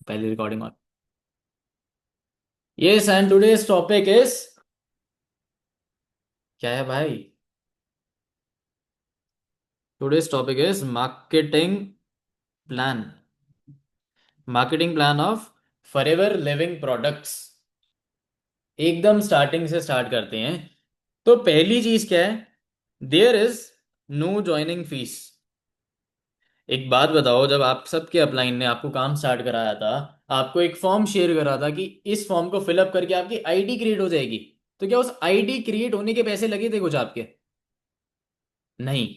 पहली recording on. Yes, and today's topic is क्या है भाई? Today's topic is plan marketing plan of Forever Living Products. एकदम starting से स्टार्ट करते हैं। तो पहली चीज क्या है? There is no joining fee. एक बात बताओ, जब आप सबके अपलाइन ने आपको काम स्टार्ट कराया था, आपको एक फॉर्म शेयर करा था कि इस फॉर्म को फिलअप करके आपकी आईडी क्रिएट हो जाएगी। तो क्या उस आईडी क्रिएट होने के पैसे लगे थे कुछ आपके? नहीं।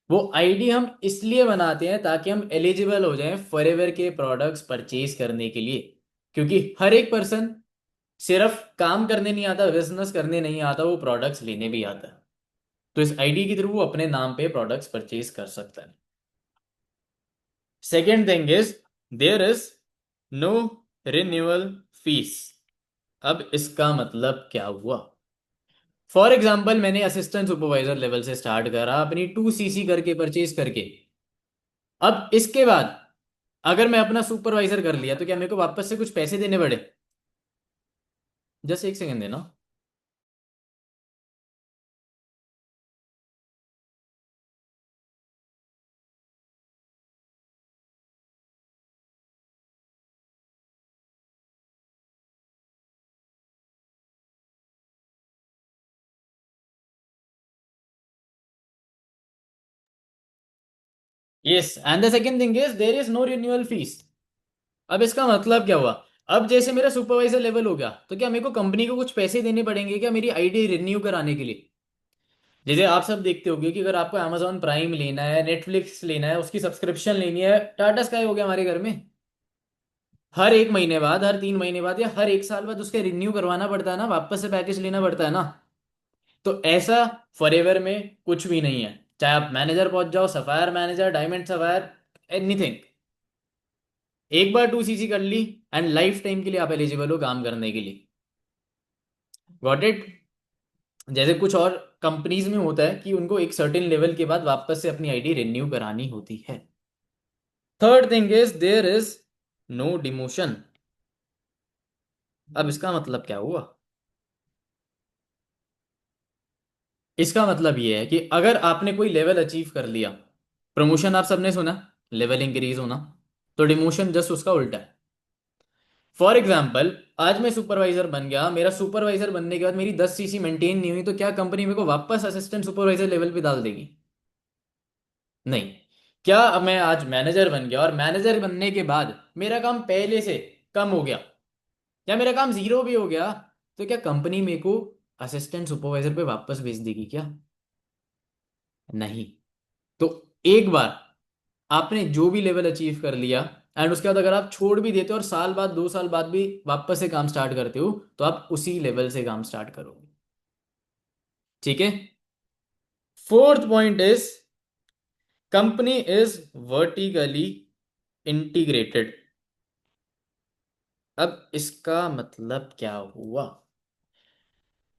वो आईडी हम इसलिए बनाते हैं ताकि हम एलिजिबल हो जाएं फॉरएवर के प्रोडक्ट्स परचेज करने के लिए। क्योंकि हर एक पर्सन सिर्फ काम करने नहीं आता, बिजनेस करने नहीं आता, वो प्रोडक्ट्स लेने भी आता है। तो इस आईडी के थ्रू वो अपने नाम पे प्रोडक्ट्स परचेज कर सकता है। Second thing is there is no renewal fee. अब इसका मतलब क्या हुआ? फॉर एग्जाम्पल, मैंने असिस्टेंट सुपरवाइजर लेवल से स्टार्ट करा अपनी 2cc करके परचेज करके। अब इसके बाद अगर मैं अपना सुपरवाइजर कर लिया तो क्या मेरे को वापस से कुछ पैसे देने पड़े? जस्ट एक सेकंड देना। Yes, and the second thing is there is no renewal fee. अब इसका मतलब क्या हुआ? अब जैसे मेरा सुपरवाइजर लेवल हो गया तो क्या मेरे को कंपनी को कुछ पैसे देने पड़ेंगे क्या मेरी आईडी रिन्यू कराने के लिए? जैसे आप सब देखते होंगे कि अगर आपको Amazon प्राइम लेना है, नेटफ्लिक्स लेना है, उसकी सब्सक्रिप्शन लेनी है, टाटा स्काई हो गया हमारे घर में, हर एक महीने बाद, हर 3 महीने बाद या हर एक साल बाद उसके रिन्यू करवाना पड़ता है ना, वापस से पैकेज लेना पड़ता है ना। तो ऐसा फॉरएवर में कुछ भी नहीं है। चाहे आप मैनेजर पहुंच जाओ, sapphire manager, diamond sapphire, anything, एक बार 2cc कर ली एंड लाइफ टाइम के लिए आप एलिजिबल हो काम करने के लिए। Got it? जैसे कुछ और कंपनीज में होता है कि उनको एक सर्टेन लेवल के बाद वापस से अपनी आईडी रिन्यू करानी होती है। Third thing is there is no demotion. अब इसका मतलब क्या हुआ? इसका मतलब ये है कि अगर आपने कोई लेवल अचीव कर लिया, प्रमोशन आप सबने सुना, लेवल इंक्रीज होना, तो डिमोशन जस्ट उसका उल्टा है। फॉर एग्जाम्पल, आज मैं सुपरवाइजर बन गया, मेरा सुपरवाइजर बनने के बाद मेरी 10cc मेंटेन नहीं हुई, तो क्या कंपनी मेरे को वापस असिस्टेंट सुपरवाइजर लेवल पे डाल देगी? नहीं। क्या अब मैं आज मैनेजर बन गया और मैनेजर बनने के बाद मेरा काम पहले से कम हो गया या मेरा काम जीरो भी हो गया, तो क्या कंपनी मेरे को असिस्टेंट सुपरवाइजर पे वापस भेज देगी क्या? नहीं। तो एक बार आपने जो भी लेवल अचीव कर लिया एंड उसके बाद अगर आप छोड़ भी देते हो और साल बाद, 2 साल बाद भी वापस से काम स्टार्ट करते हो, तो आप उसी लेवल से काम स्टार्ट करोगे। ठीक है? Fourth point is company is vertically integrated. अब इसका मतलब क्या हुआ?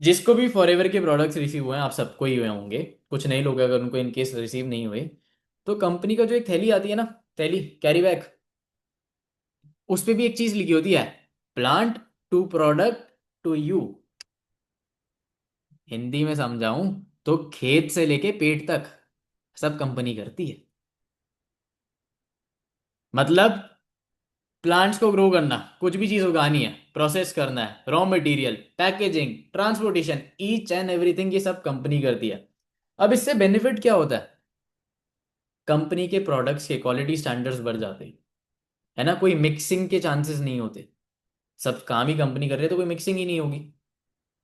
जिसको भी फॉरएवर के प्रोडक्ट्स रिसीव हुए हैं, आप सबको ही हुए होंगे, कुछ नए लोग अगर उनको इनकेस रिसीव नहीं हुए, तो कंपनी का जो एक थैली आती है ना, थैली कैरी बैग, उस पे भी एक चीज लिखी होती है, plant to product to you. Hindi में समझाऊं तो खेत से लेके पेट तक सब कंपनी करती है। मतलब प्लांट्स को ग्रो करना, कुछ भी चीज उगानी है, प्रोसेस करना है, raw material, packaging, transportation, each and everything, ये सब कंपनी करती है। अब इससे बेनिफिट क्या होता है? कंपनी के प्रोडक्ट्स के क्वालिटी स्टैंडर्ड्स बढ़ जाते हैं, है ना, कोई मिक्सिंग के चांसेस नहीं होते। सब काम ही कंपनी कर रही है तो कोई मिक्सिंग ही नहीं होगी।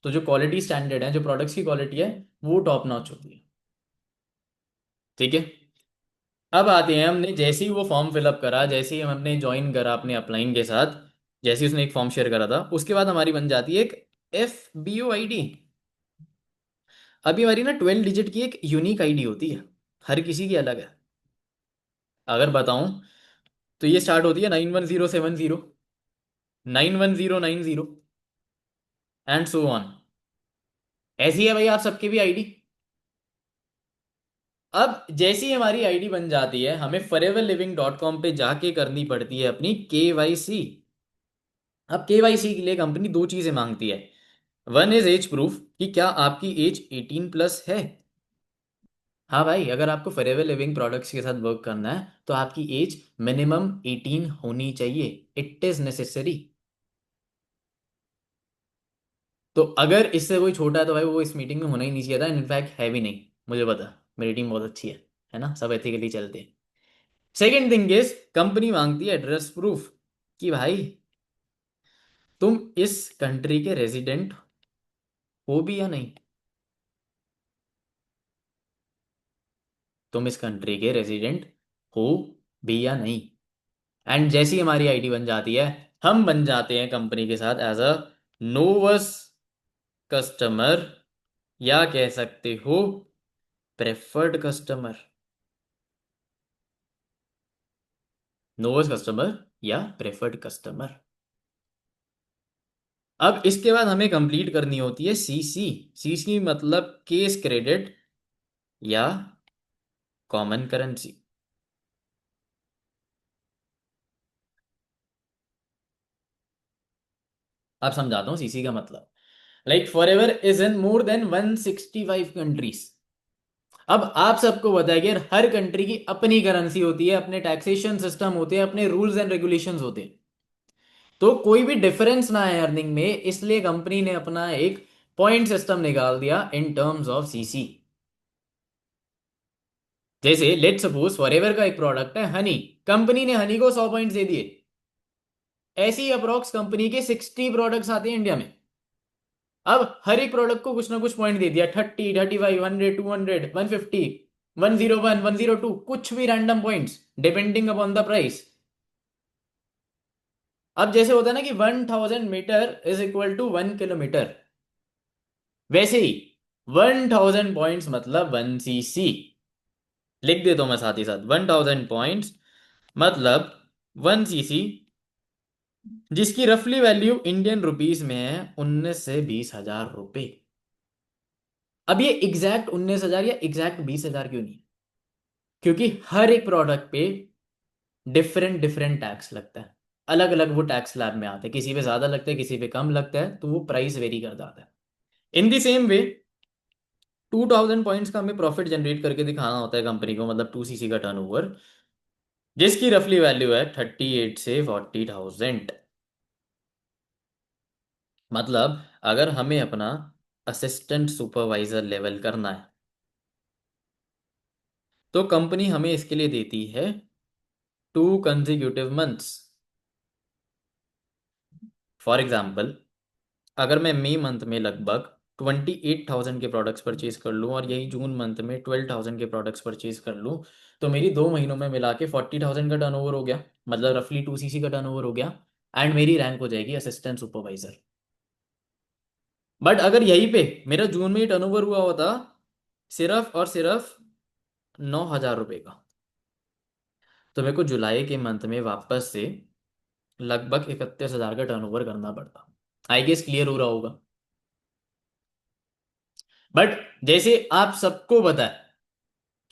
तो जो क्वालिटी स्टैंडर्ड है, जो प्रोडक्ट्स की क्वालिटी है, वो टॉप नॉच होती है। ठीक है? अब आते हैं, हमने जैसे ही वो फॉर्म फिलअप करा, जैसे ही हमने ज्वाइन करा अपने अपलाइन के साथ, जैसे ही उसने एक फॉर्म शेयर करा था, उसके बाद हमारी बन जाती है एक FBO ID। अभी हमारी ना 12 डिजिट की एक यूनिक आईडी होती है, हर किसी की अलग है। अगर बताऊं तो ये स्टार्ट होती है 91070, 91090, एंड सो ऑन। ऐसी है भाई आप सबकी भी आईडी। अब जैसी ही हमारी आईडी बन जाती है, हमें foreverliving.com पे जाके करनी पड़ती है अपनी KYC। अब केवाईसी के लिए कंपनी दो चीजें मांगती है। वन इज एज प्रूफ, कि क्या आपकी एज 18+ है। हाँ भाई, अगर आपको फॉरएवर लिविंग प्रोडक्ट्स के साथ वर्क करना है तो आपकी एज मिनिमम 18 होनी चाहिए। It is necessary. तो अगर इससे कोई छोटा है तो भाई वो इस मीटिंग में होना ही नहीं चाहिए था। इनफैक्ट है भी नहीं, मुझे पता है, मेरी टीम बहुत अच्छी है ना, सब एथिकली चलते हैं। सेकेंड थिंग इज, कंपनी मांगती है एड्रेस प्रूफ, कि भाई तुम इस कंट्री के रेजिडेंट हो भी या नहीं। तुम इस कंट्री के रेजिडेंट हो भी या नहीं। एंड जैसी हमारी आईडी बन जाती है, हम बन जाते हैं कंपनी के साथ एज अ नोवस कस्टमर, या कह सकते हो प्रेफर्ड कस्टमर। नोवस कस्टमर या प्रेफर्ड कस्टमर। अब इसके बाद हमें कंप्लीट करनी होती है सीसी। सीसी मतलब केस क्रेडिट या कॉमन करेंसी। अब समझाता हूँ सीसी का मतलब। Like for ever is in more than 165 countries. अब आप सबको पता है कि यार हर कंट्री की अपनी करेंसी होती है, अपने टैक्सेशन सिस्टम होते हैं, अपने रूल्स एंड रेगुलेशंस होते हैं। तो कोई भी डिफरेंस ना है अर्निंग में, इसलिए कंपनी ने अपना एक पॉइंट सिस्टम निकाल दिया इन टर्म्स ऑफ सीसी। जैसे लेट सपोज फॉरएवर का एक प्रोडक्ट है हनी, कंपनी ने हनी को 100 पॉइंट्स दे दिए। ऐसी अप्रोक्स कंपनी के 60 प्रोडक्ट्स आते हैं इंडिया में। अब हर एक प्रोडक्ट को कुछ ना कुछ पॉइंट दे दिया, 30, 35, 100, 200, 150, 101, 102, कुछ भी random points depending upon the price. अब जैसे होता है ना कि 1000 metre is equal to 1 kilometre, वैसे ही 1000 पॉइंट्स मतलब 1 सीसी। लिख देता हूं मैं साथ ही साथ, 1000 पॉइंट्स मतलब 1 सीसी, जिसकी रफली वैल्यू इंडियन रुपीस में है 19 से 20 हजार रुपए। अब ये एग्जैक्ट 19 हजार या एग्जैक्ट 20 हजार क्यों नहीं? क्योंकि हर एक प्रोडक्ट पे डिफरेंट डिफरेंट टैक्स लगता है। अलग अलग वो टैक्स स्लैब में आते हैं, किसी पे ज्यादा लगता है, किसी पे कम लगता है, तो वो प्राइस वेरी कर जाता है। In the same way 2000 points का हमें प्रॉफिट जनरेट करके दिखाना होता है कंपनी को, मतलब 2 सीसी का टर्नओवर, जिसकी रफली वैल्यू है 38 से 40,000। मतलब अगर हमें अपना असिस्टेंट सुपरवाइजर लेवल करना है तो कंपनी हमें इसके लिए देती है 2 कंसेक्यूटिव मंथ्स। फॉर एग्जाम्पल, अगर मैं मई मंथ में लगभग 28,000 के प्रोडक्ट्स परचेज कर लूँ और यही जून मंथ में 12,000 के प्रोडक्ट्स परचेज कर लूँ, तो मेरी 2 महीनों में मिला के 40,000 का टर्नओवर हो गया, मतलब रफली 2 सीसी का टर्नओवर हो गया। एंड मेरी रैंक हो जाएगी असिस्टेंट सुपरवाइजर। बट अगर यहीं पे मेरा जून में ही टर्नओवर हुआ होता सिर्फ और सिर्फ 9,000 रुपए का, तो मेरे को जुलाई के मंथ में वापस से लगभग 31,000 का टर्नओवर करना पड़ता। आई गेस क्लियर हो रहा होगा। बट जैसे आप सबको पता है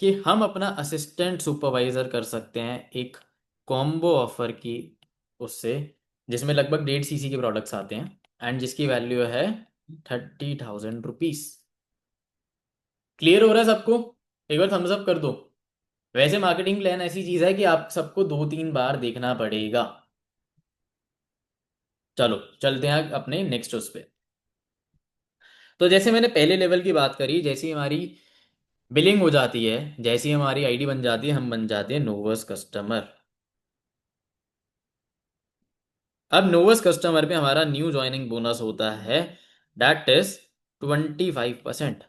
कि हम अपना असिस्टेंट सुपरवाइजर कर सकते हैं एक कॉम्बो ऑफर की, उससे, जिसमें लगभग 1.5 सीसी के प्रोडक्ट्स आते हैं एंड जिसकी वैल्यू है 30,000 रुपीज। क्लियर हो रहा है सबको? एक बार थम्स अप कर दो। वैसे मार्केटिंग प्लान ऐसी चीज है कि आप सबको 2-3 बार देखना पड़ेगा। चलो चलते हैं अपने नेक्स्ट उस पे। तो जैसे मैंने पहले लेवल की बात करी, जैसी हमारी बिलिंग हो जाती है, जैसी हमारी आईडी बन जाती है, हम बन जाते हैं नोवर्स कस्टमर। अब नोवर्स कस्टमर पे हमारा न्यू ज्वाइनिंग बोनस होता है, दैट इज 25%।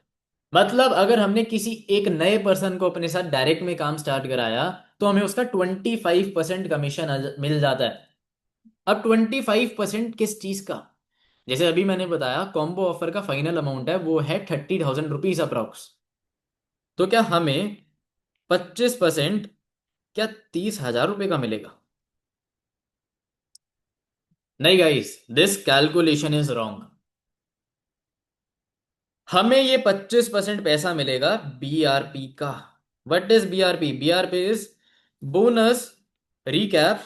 मतलब अगर हमने किसी एक नए पर्सन को अपने साथ डायरेक्ट में काम स्टार्ट कराया तो हमें उसका 25% कमीशन मिल जाता है। अब 25% किस चीज का? जैसे अभी मैंने बताया कॉम्बो ऑफर का फाइनल अमाउंट है वो है 30,000 रुपीज अप्रॉक्स। तो क्या हमें 25%, क्या 30,000 रुपए का मिलेगा? नहीं guys, this calculation is wrong. हमें ये 25% पैसा मिलेगा बीआरपी का। What is BRP? BRP is bonus recap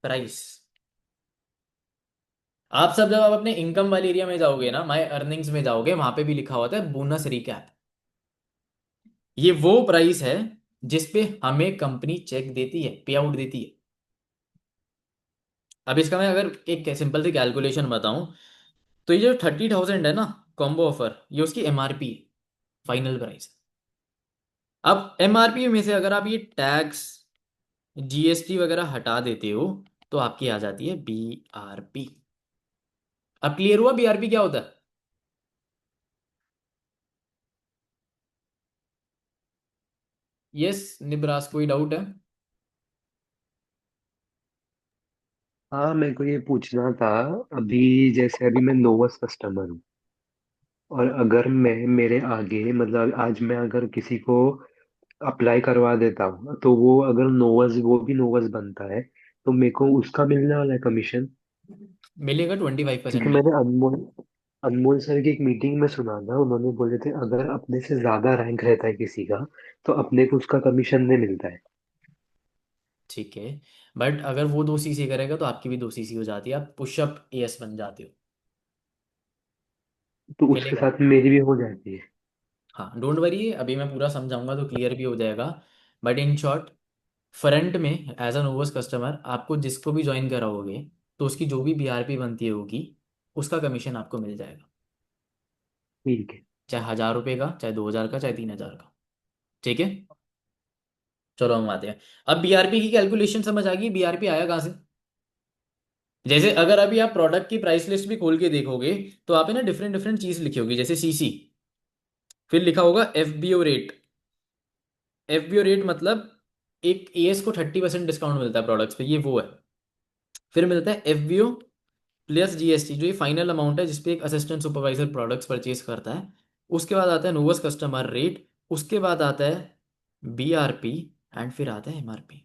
price. आप सब जब आप अपने इनकम वाले एरिया में जाओगे ना, माय अर्निंग्स में जाओगे, वहां पे भी लिखा होता है बोनस रिकैप। ये वो प्राइस है जिसपे हमें कंपनी चेक देती है, पे आउट देती है। अब इसका मैं अगर एक सिंपल सी कैलकुलेशन बताऊं, तो ये जो 30,000 है ना कॉम्बो ऑफर, ये उसकी एमआरपी है, फाइनल प्राइस। अब एमआरपी में से अगर आप ये टैक्स जीएसटी वगैरह हटा देते हो, तो आपकी आ जाती है बीआरपी। अब क्लियर हुआ बीआरपी क्या होता है? यस निब्रास, कोई डाउट है? हाँ, मेरे को ये पूछना था। अभी जैसे अभी मैं नोवस कस्टमर हूँ, और अगर मैं मेरे आगे मतलब आज मैं अगर किसी को अप्लाई करवा देता हूँ, तो वो अगर नोवस वो भी नोवस बनता है, तो मेरे को उसका मिलने वाला है कमीशन। मिलेगा, 25% क्योंकि मिलेगा। मैंने अनमोल अनमोल सर की एक मीटिंग में सुना था, उन्होंने बोले थे अगर अपने से ज्यादा रैंक रहता है किसी का, तो अपने को उसका कमीशन नहीं मिलता है। ठीक है, बट अगर वो 2 सीसी करेगा तो आपकी भी 2 सीसी हो जाती है, आप पुशअप एएस बन जाते हो। तो उसके मिलेगा। साथ मेरी भी हो जाती है। हाँ डोंट वरी, अभी मैं पूरा समझाऊंगा तो क्लियर भी हो जाएगा। बट इन शॉर्ट, फ्रंट में एज अ नोवस कस्टमर आपको जिसको भी ज्वाइन कराओगे, तो उसकी जो भी बीआरपी बनती होगी, उसका कमीशन आपको मिल जाएगा। ठीक है। चाहे 1,000 रुपये का, चाहे 2,000 का, चाहे 3,000 का। ठीक है, चलो हम आते हैं। अब बीआरपी की कैलकुलेशन समझ आ गई, बीआरपी आया कहाँ से? जैसे अगर अभी आप प्रोडक्ट की प्राइस लिस्ट भी खोल के देखोगे, तो आप है ना डिफरेंट डिफरेंट चीज लिखी होगी, जैसे सीसी, फिर लिखा होगा एफबीओ रेट। एफबीओ रेट मतलब एक एएस को 30% डिस्काउंट मिलता है प्रोडक्ट्स पे, ये वो है। फिर मिलता है एफबीओ प्लस जीएसटी, जो ये फाइनल अमाउंट है जिसपे एक असिस्टेंट सुपरवाइजर प्रोडक्ट्स परचेज करता है। उसके बाद आता है नोवस कस्टमर रेट, उसके बाद आता है बीआरपी, एंड फिर आता है एमआरपी।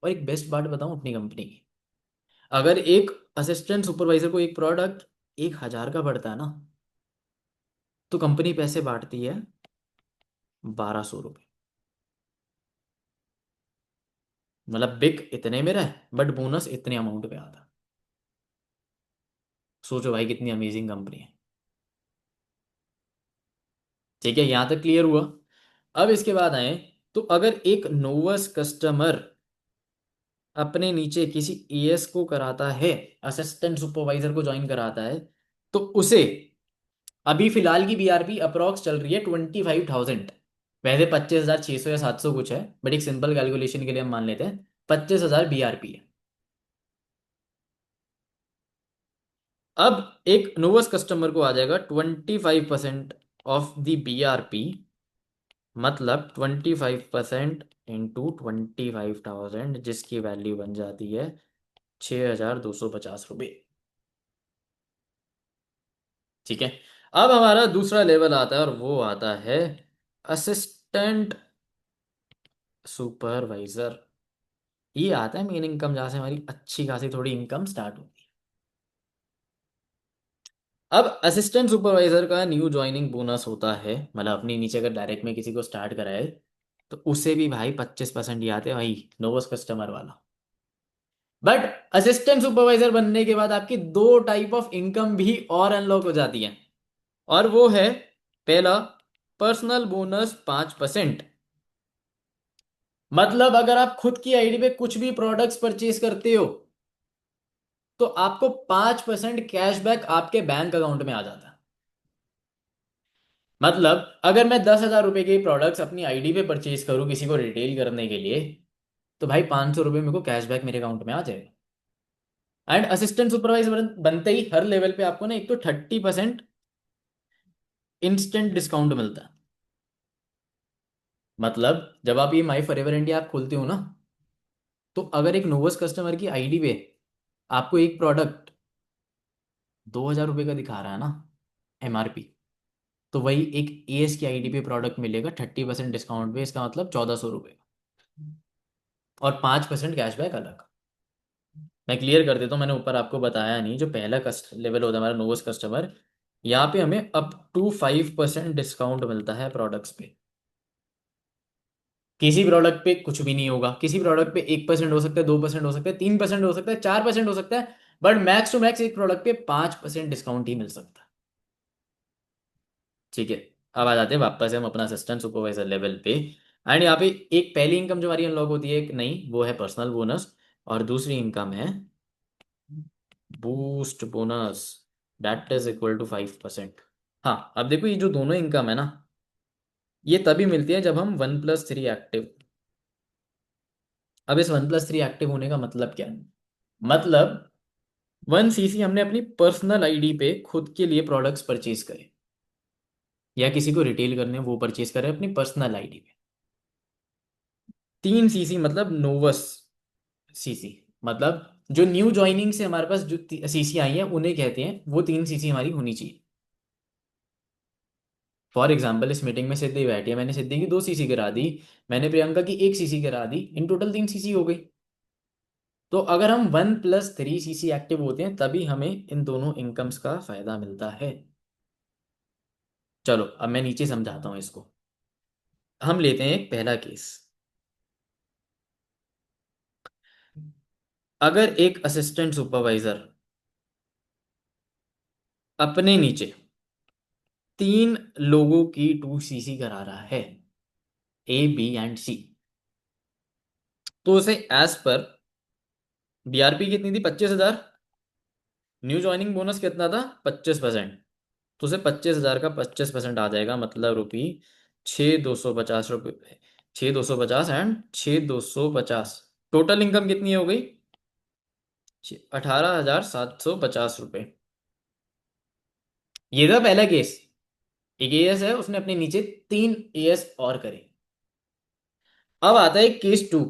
और एक बेस्ट बात बताऊं अपनी कंपनी की, अगर एक असिस्टेंट सुपरवाइजर को एक प्रोडक्ट 1,000 का पड़ता है ना, तो कंपनी पैसे बांटती है 1,200 रुपये। मतलब बिक इतने में रहा है, बट बोनस इतने अमाउंट पे आता है। सोचो भाई कितनी अमेजिंग कंपनी है। ठीक है, यहां तक क्लियर हुआ। अब इसके बाद आए, तो अगर एक नोवस कस्टमर अपने नीचे किसी एएस को कराता है, असिस्टेंट सुपरवाइजर को ज्वाइन कराता है, तो उसे अभी फिलहाल की बीआरपी अप्रोक्स चल रही है 25,000। वैसे 25,600 या 700 कुछ है, बट एक सिंपल कैलकुलेशन के लिए हम मान लेते हैं 25,000 बीआरपी है। अब एक नोवस कस्टमर को आ जाएगा 25% ऑफ द बीआरपी, मतलब 25% इंटू 25,000, जिसकी वैल्यू बन जाती है 6,250 रुपये। ठीक है, अब हमारा दूसरा लेवल आता है, और वो आता है असिस्टेंट सुपरवाइजर। ये आता है मेन इनकम, जहां से हमारी अच्छी खासी थोड़ी इनकम स्टार्ट होती है। अब असिस्टेंट सुपरवाइजर का न्यू ज्वाइनिंग बोनस होता है, मतलब अपनी नीचे अगर डायरेक्ट में किसी को स्टार्ट कराए, तो उसे भी भाई 25% ही आते हैं भाई, नोवस कस्टमर वाला। बट असिस्टेंट सुपरवाइजर बनने के बाद आपकी दो टाइप ऑफ इनकम भी और अनलॉक हो जाती हैं, और वो है, पहला, पर्सनल बोनस 5%। मतलब अगर आप खुद की आईडी पे कुछ भी प्रोडक्ट्स परचेज करते हो, तो आपको 5% कैशबैक आपके बैंक अकाउंट में आ जाता है। मतलब अगर मैं 10,000 रुपए के प्रोडक्ट्स अपनी आईडी पे परचेज करूं किसी को रिटेल करने के लिए, तो भाई 500 रुपये मेरे को कैशबैक मेरे अकाउंट में आ जाएगा। एंड असिस्टेंट सुपरवाइजर बनते ही हर लेवल पे आपको ना एक तो 30% इंस्टेंट डिस्काउंट मिलता है। मतलब जब आप ये माई फॉर एवर इंडिया ऐप खोलते हो ना, तो अगर एक नोवस कस्टमर की आईडी पे आपको एक प्रोडक्ट 2,000 रुपये का दिखा रहा है ना एमआरपी, तो वही एक एएस की आईडी पे प्रोडक्ट मिलेगा 30% डिस्काउंट पे, इसका मतलब 1,400 रुपये, और 5% कैशबैक अलग। मैं क्लियर कर देता हूँ, मैंने ऊपर आपको बताया नहीं, जो पहला कस्ट लेवल होता है हमारा नोवस कस्टमर, यहाँ पे हमें अप टू 5% डिस्काउंट मिलता है प्रोडक्ट्स पे। किसी प्रोडक्ट पे कुछ भी नहीं होगा, किसी प्रोडक्ट पे 1% हो सकता है, 2% हो सकता है, 3% हो सकता है, 4% हो सकता है, बट मैक्स टू मैक्स एक प्रोडक्ट पे 5% डिस्काउंट ही मिल सकता है। ठीक है। अब आ जाते हैं वापस से हम अपना असिस्टेंट सुपरवाइजर लेवल पे। एंड यहाँ पे एक पहली इनकम जो हमारी अनलॉक होती है, एक नई, वो है पर्सनल बोनस। और दूसरी इनकम है boost bonus, that is equal to 5%। हाँ, अब देखो ये जो दोनों इनकम है ना, ये तभी मिलती है जब हम 1+3 एक्टिव। अब इस 1+3 एक्टिव होने का मतलब क्या है? मतलब 1 सीसी हमने अपनी पर्सनल आईडी पे खुद के लिए प्रोडक्ट्स परचेज करे, या किसी को रिटेल करने वो परचेज करे अपनी पर्सनल आईडी पे। 3 सीसी मतलब नोवस सीसी, मतलब जो न्यू ज्वाइनिंग से हमारे पास जो सीसी आई है उन्हें कहते हैं, वो 3 सीसी हमारी होनी चाहिए। फॉर एग्जाम्पल इस मीटिंग में सिद्धि बैठी है, मैंने सिद्धि की 2 सीसी करा दी, मैंने प्रियंका की 1 सीसी करा दी, इन टोटल 3 सीसी हो गई। तो अगर हम 1+3 सीसी एक्टिव होते हैं तभी हमें इन दोनों इनकम्स का फायदा मिलता है। चलो अब मैं नीचे समझाता हूँ इसको। हम लेते हैं एक पहला केस। अगर एक असिस्टेंट सुपरवाइजर अपने नीचे 3 लोगों की 2 सीसी करा रहा है, A B and C, तो उसे एज पर बीआरपी कितनी थी, 25,000। न्यू ज्वाइनिंग बोनस कितना था, 25%। तो उसे 25,000 का 25% आ जाएगा, मतलब रुपी 6,250 रुपये। 6,250 एंड 6,250, टोटल इनकम कितनी हो गई, 18,750 रुपये। ये था पहला केस। एक एएस है, उसने अपने नीचे 3 एएस और करे। अब आता है केस 2।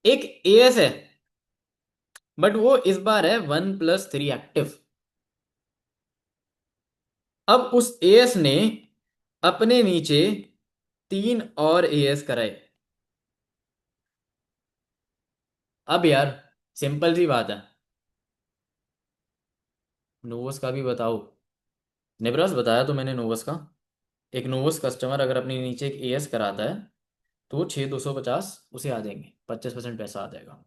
एक एएस है, बट वो इस बार है 1+3 एक्टिव। अब उस एएस ने अपने नीचे 3 और एएस कराए। अब यार सिंपल सी बात है, नोवस का भी बताओ। नेब्रास बताया तो मैंने नोवस का। एक नोवस कस्टमर अगर अपने नीचे एक एएस कराता है, तो वो 6,250 उसे आ जाएंगे, 25% पैसा आ जाएगा।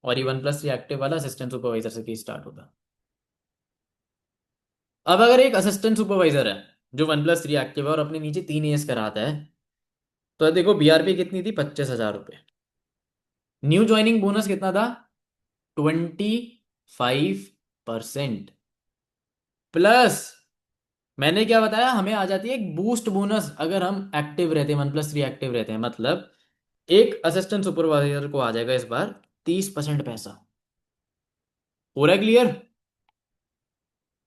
और ये 1+3 एक्टिव वाला असिस्टेंट सुपरवाइजर से केस स्टार्ट होता। अब अगर एक असिस्टेंट सुपरवाइजर है जो 1+3 एक्टिव है और अपने नीचे 3 एएस कराता है, तो देखो बीआरपी कितनी थी, 25,000 रुपये। न्यू ज्वाइनिंग बोनस कितना था, 25%। प्लस मैंने क्या बताया, हमें आ जाती है एक बूस्ट बोनस अगर हम एक्टिव रहते हैं, 1+3 एक्टिव रहते हैं। मतलब एक असिस्टेंट सुपरवाइजर को आ जाएगा इस बार 30% पैसा। पूरा क्लियर?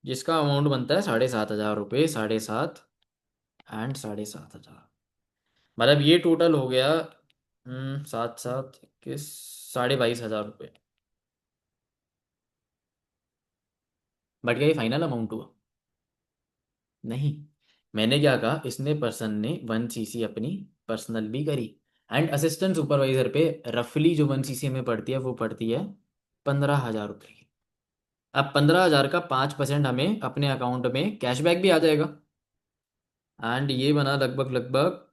जिसका अमाउंट बनता है 7,500 रुपये, 7.5 एंड 7,500। मतलब ये टोटल हो गया 7 7 21, 22,500 रुपये। बट क्या ये फाइनल अमाउंट हुआ? नहीं। मैंने क्या कहा, इसने पर्सन ने 1 सीसी अपनी पर्सनल भी करी, एंड असिस्टेंट सुपरवाइजर पे रफली जो 1 सीसी में पड़ती है वो पड़ती है 15,000 रुपये की। अब 15,000 का 5% हमें अपने अकाउंट में कैशबैक भी आ जाएगा। एंड ये बना लगभग लगभग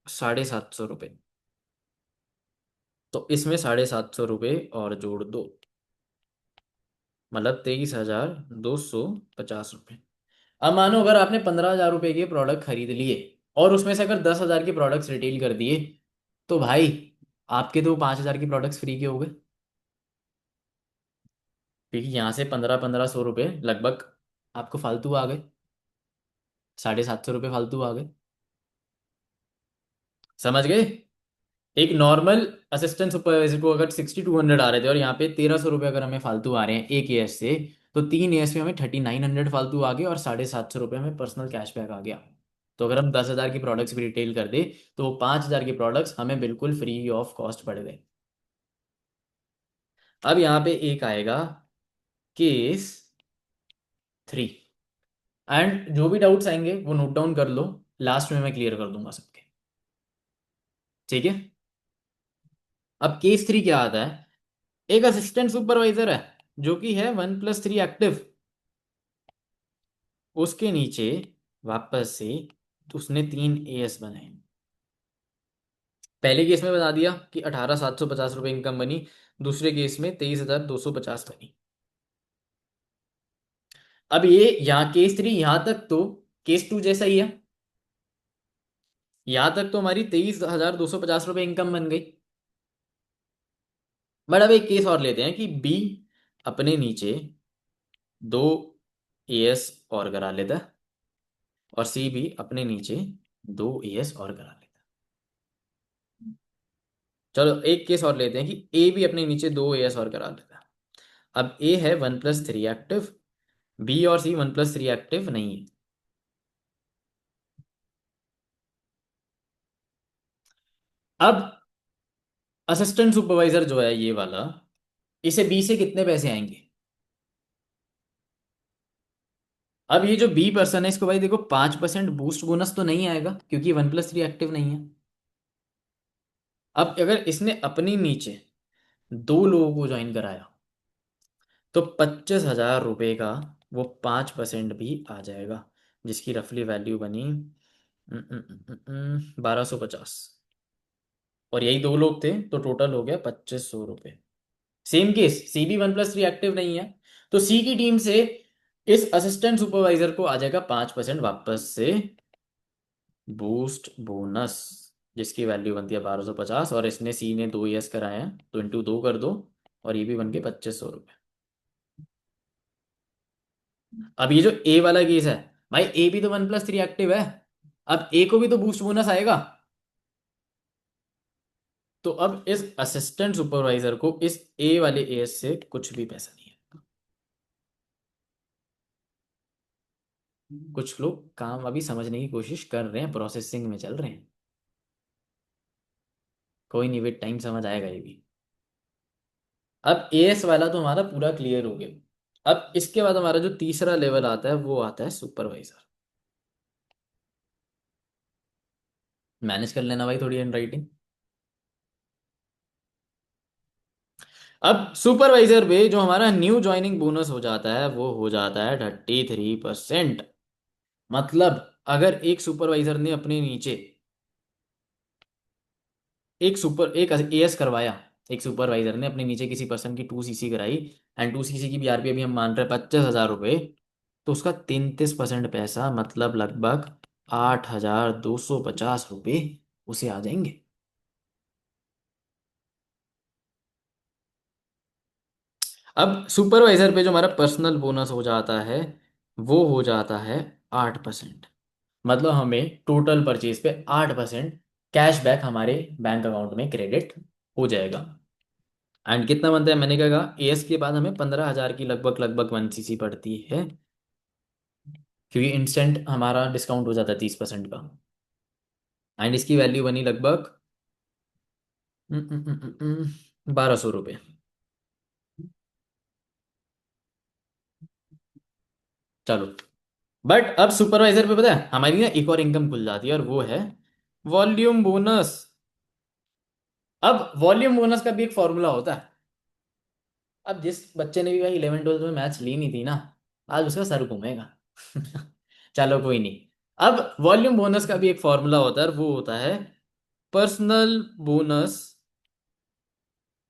750 रुपये। तो इसमें 750 रुपये और जोड़ दो, मतलब 23,250 रुपये। अब मानो अगर आपने 15,000 रुपये के प्रोडक्ट खरीद लिए, और उसमें से अगर 10,000 के प्रोडक्ट्स रिटेल कर दिए, तो भाई आपके तो 5,000 के प्रोडक्ट्स फ्री के हो गए। क्योंकि यहाँ से 1,500 1,500 रुपये लगभग आपको फालतू आ गए, 750 रुपये फालतू आ गए। समझ गए? एक नॉर्मल असिस्टेंट सुपरवाइजर को अगर 6,200 आ रहे थे, और यहाँ पे 1,300 रुपये अगर हमें फालतू आ रहे हैं एक एएस से, तो 3 एएस में हमें 3,900 फालतू आ गए, और 750 रुपये हमें पर्सनल कैशबैक आ गया। तो अगर हम 10,000 की प्रोडक्ट्स भी रिटेल कर दे, तो वो 5,000 की प्रोडक्ट्स हमें बिल्कुल फ्री ऑफ कॉस्ट पड़ गए। अब यहाँ पे एक आएगा केस 3। एंड जो भी डाउट्स आएंगे वो नोट डाउन कर लो, लास्ट में मैं क्लियर कर दूंगा सबके। ठीक है। अब केस 3 क्या आता है, एक असिस्टेंट सुपरवाइजर है जो कि है 1+3 एक्टिव। उसके नीचे वापस से उसने 3 एएस बनाए। पहले केस में बता दिया कि 18,750 रुपये इनकम बनी, दूसरे केस में 23,250 बनी। अब ये यहाँ केस 3 यहां तक तो केस 2 जैसा ही है। यहां तक तो हमारी 23,250 रुपये इनकम बन गई। बट अब एक केस और लेते हैं कि बी अपने नीचे दो एएस और करा लेता है, और सी भी अपने नीचे दो एएस और करा लेता है। चलो एक केस और लेते हैं कि ए भी अपने नीचे दो एएस और करा लेता है। अब ए है 1+3 एक्टिव, बी और सी 1+3 एक्टिव नहीं है। अब असिस्टेंट सुपरवाइजर जो है ये वाला, इसे बी से कितने पैसे आएंगे? अब ये जो बी पर्सन है इसको भाई देखो 5% बूस्ट बोनस तो नहीं आएगा क्योंकि 1+3 एक्टिव नहीं है। अब अगर इसने अपने नीचे दो लोगों को ज्वाइन कराया तो 25,000 रुपये का वो 5% भी आ जाएगा, जिसकी रफली वैल्यू बनी 1250। और यही दो लोग थे तो टोटल हो गया 2500 रुपये। सेम केस सी भी 1+3 एक्टिव नहीं है, तो सी की टीम से इस असिस्टेंट सुपरवाइजर को आ जाएगा 5% वापस से बूस्ट बोनस, जिसकी वैल्यू बनती है 1250। और इसने सी ने दो ईयर्स कराए हैं तो इंटू दो कर दो, और ये भी बन के 2500 रुपये। अब ये जो ए वाला केस है, भाई ए भी तो 1+3 एक्टिव है, अब ए को भी तो बूस्ट बोनस आएगा। तो अब इस असिस्टेंट सुपरवाइजर को इस ए वाले एएस से कुछ भी पैसा नहीं है। कुछ लोग काम अभी समझने की कोशिश कर रहे हैं, प्रोसेसिंग में चल रहे हैं। कोई नहीं, वेट टाइम समझ आएगा ये भी। अब एएस वाला तो हमारा पूरा क्लियर हो गया। अब इसके बाद हमारा जो तीसरा लेवल आता है वो आता है सुपरवाइजर। मैनेज कर लेना भाई थोड़ी हैंड राइटिंग। अब सुपरवाइजर पे जो हमारा न्यू ज्वाइनिंग बोनस हो जाता है वो हो जाता है 33%। मतलब अगर एक सुपरवाइजर ने अपने नीचे एक एएस करवाया, एक सुपरवाइजर ने अपने नीचे किसी पर्सन की 2 सीसी कराई, एंड 2 सीसी की बीआरपी अभी हम मान रहे हैं 25,000 रुपये, तो उसका 33% पैसा मतलब लगभग 8,250 रुपये उसे आ जाएंगे। अब सुपरवाइजर पे जो हमारा पर्सनल बोनस हो जाता है वो हो जाता है 8%। मतलब हमें टोटल परचेज पे 8% कैशबैक हमारे बैंक अकाउंट में क्रेडिट हो जाएगा। एंड कितना बनता है मैंने कहा, एएस के बाद हमें 15,000 की लगभग लगभग 1 सीसी पड़ती है, क्योंकि इंस्टेंट हमारा डिस्काउंट हो जाता है 30% का। एंड इसकी वैल्यू बनी लगभग 1,200 रुपये। चलो, बट अब सुपरवाइजर पे पता है हमारी ना एक और इनकम खुल जाती है और वो है वॉल्यूम बोनस। अब वॉल्यूम बोनस का भी एक फॉर्मूला होता है। अब जिस बच्चे ने भी भाई 11 12 में मैथ्स ली नहीं थी ना, आज उसका सर घूमेगा। चलो कोई नहीं। अब वॉल्यूम बोनस का भी एक फॉर्मूला होता है और वो होता है personal bonus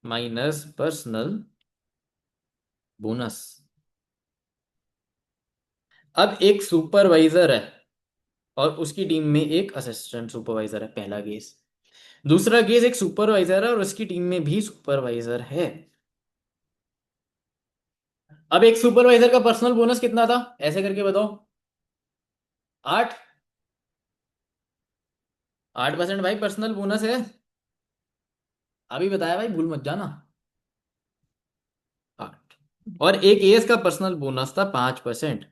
minus personal bonus. अब एक सुपरवाइजर है और उसकी टीम में एक असिस्टेंट सुपरवाइजर है, पहला केस। दूसरा केस एक सुपरवाइजर है और उसकी टीम में भी सुपरवाइजर है। अब एक सुपरवाइजर का पर्सनल बोनस कितना था ऐसे करके बताओ? 8। 8% भाई पर्सनल बोनस है, अभी बताया भाई, भूल मत जाना। 8। और एक एएस का पर्सनल बोनस था 5%।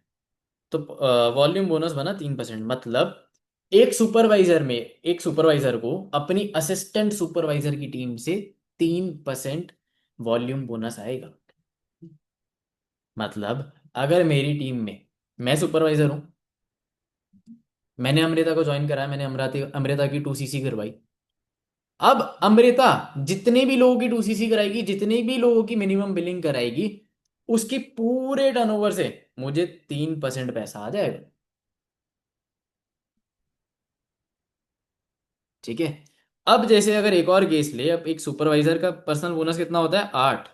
तो वॉल्यूम बोनस बना 3%। मतलब एक सुपरवाइजर को अपनी असिस्टेंट सुपरवाइजर की टीम से 3% वॉल्यूम बोनस आएगा। मतलब अगर मेरी टीम में, मैं सुपरवाइजर हूं, मैंने अमृता को ज्वाइन कराया, मैंने अमृता अमृता की 2 सीसी करवाई। अब अमृता जितने भी लोगों की 2 सीसी कराएगी, जितने भी लोगों की मिनिमम बिलिंग कराएगी, उसकी पूरे टर्नओवर से मुझे 3% पैसा आ जाएगा। ठीक है। अब जैसे अगर एक और केस ले, अब एक सुपरवाइजर का पर्सनल बोनस कितना होता है, 8,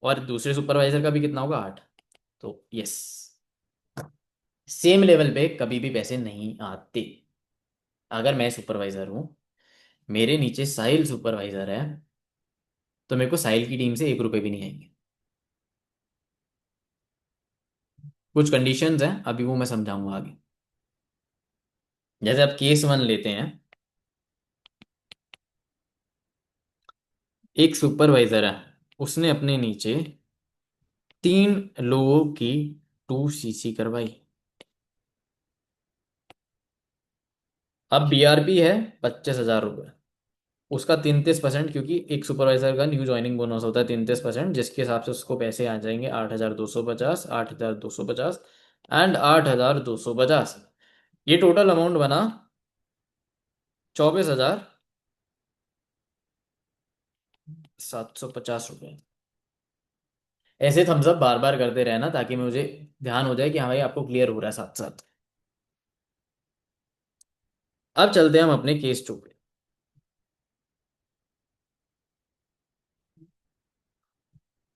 और दूसरे सुपरवाइजर का भी कितना होगा, 8। तो यस, सेम लेवल पे कभी भी पैसे नहीं आते। अगर मैं सुपरवाइजर हूं, मेरे नीचे साहिल सुपरवाइजर है, तो मेरे को साहिल की टीम से 1 रुपए भी नहीं आएंगे। कुछ कंडीशंस हैं, अभी वो मैं समझाऊंगा आगे। जैसे आप केस 1 लेते हैं, एक सुपरवाइजर है, उसने अपने नीचे 3 लोगों की 2 सीसी करवाई। अब बीआरपी है 25,000 रुपये, उसका 33%, क्योंकि एक सुपरवाइजर का न्यू ज्वाइनिंग बोनस होता है 33%, जिसके हिसाब से उसको पैसे आ जाएंगे 8,250, 8,250 एंड 8,250। ये टोटल अमाउंट बना 24,750 रुपये। ऐसे थम्स अप बार बार करते रहना, ताकि मुझे ध्यान हो जाए कि हाँ भाई आपको क्लियर हो रहा है साथ साथ। अब चलते हैं हम अपने केस 2 पे।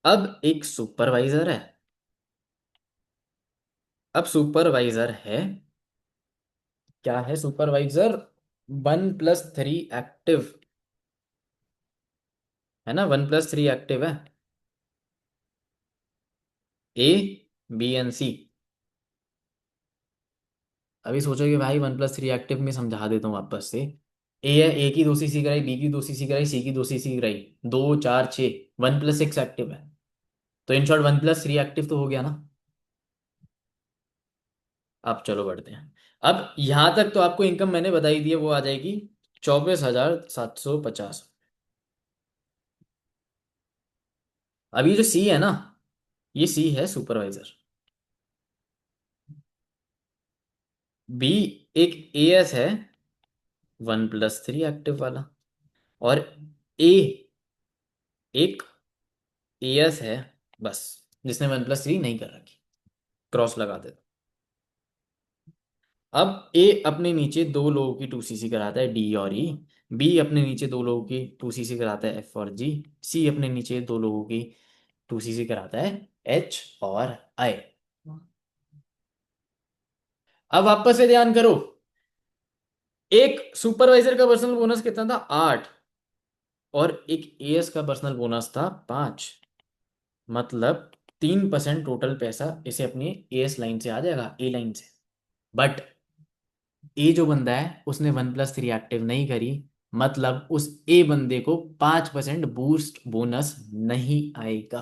अब एक सुपरवाइजर है, अब सुपरवाइजर है, क्या है सुपरवाइजर, 1+3 एक्टिव, है ना, 1+3 एक्टिव है, ए, बी एंड सी। अभी सोचो कि भाई 1+3 एक्टिव में समझा देता हूँ वापस से। ए है, ए की 2 सीसी कराई, बी की 2 सीसी कराई, सी की 2 सीसी कराई, 2, 4, 6, 1+6 एक्टिव है। तो इन शॉर्ट 1+3 एक्टिव तो हो गया ना। अब चलो बढ़ते हैं। अब यहां तक तो आपको इनकम मैंने बताई दी है, वो आ जाएगी 24,750। अब ये जो सी है ना, ये सी है सुपरवाइजर। बी एक एएस है, 1+3 एक्टिव वाला। और ए एक एएस है, बस, जिसने 1+3 नहीं कर रखी, क्रॉस लगा दे। अब ए अपने नीचे 2 लोगों की 2 सीसी कराता है, डी और ई। बी अपने नीचे 2 लोगों की 2 सीसी कराता है, एफ और जी। सी अपने नीचे 2 लोगों की 2 सीसी कराता है, एच और आई। अब वापस से ध्यान करो, एक सुपरवाइजर का पर्सनल बोनस कितना था, 8, और एक एएस का पर्सनल बोनस था 5। मतलब 3% टोटल पैसा इसे अपनी एएस लाइन से आ जाएगा, ए लाइन से। बट ए जो बंदा है उसने 1+3 एक्टिव नहीं करी, मतलब उस ए बंदे को 5% बूस्ट बोनस नहीं आएगा।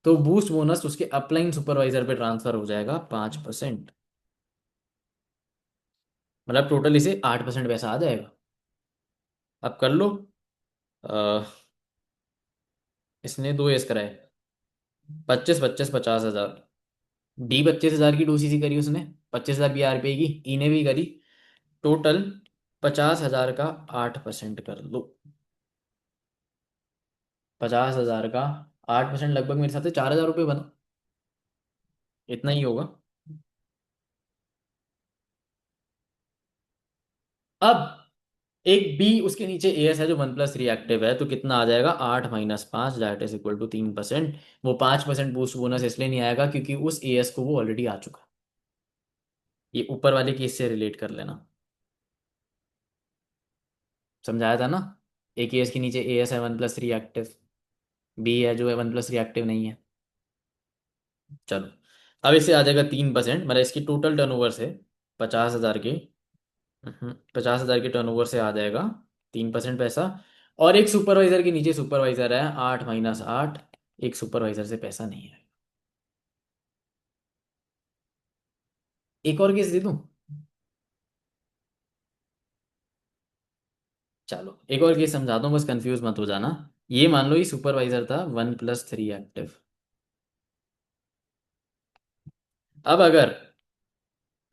तो बूस्ट बोनस उसके अपलाइन सुपरवाइजर पे ट्रांसफर हो जाएगा 5%। मतलब टोटल इसे 8% पैसा आ जाएगा। अब कर लो, अ, इसने 2 एस कराए, 25, 25, 50,000। डी 25,000 की 2 सीसी करी उसने, 25,000 बीआरपी की, ई ने भी करी। टोटल 50,000 का 8% कर लो। 50,000 का 8% लगभग मेरे हिसाब से 4,000 रुपये बना, इतना ही होगा। अब एक बी उसके नीचे एएस है जो 1+3 एक्टिव है, तो कितना आ जाएगा, 8 - 5 दैट इज इक्वल टू 3%। वो 5% बूस्ट बोनस इसलिए नहीं आएगा क्योंकि उस एएस को वो ऑलरेडी आ चुका। ये ऊपर वाले केस से रिलेट कर लेना, समझाया था ना। एक एएस के नीचे एएस है 1+3 एक्टिव, बी है जो है 1+3 एक्टिव नहीं है। चलो, अब इससे आ जाएगा 3%, मतलब इसकी टोटल टर्नओवर से 50,000 के, 50,000 के टर्नओवर से आ जाएगा 3% पैसा। और एक सुपरवाइजर के नीचे सुपरवाइजर है, 8 - 8, एक सुपरवाइजर से पैसा नहीं है। एक और केस दे दूं, चलो एक और केस समझाता हूँ, बस कंफ्यूज मत हो जाना। ये मान लो ये सुपरवाइजर था 1+3 एक्टिव। अब अगर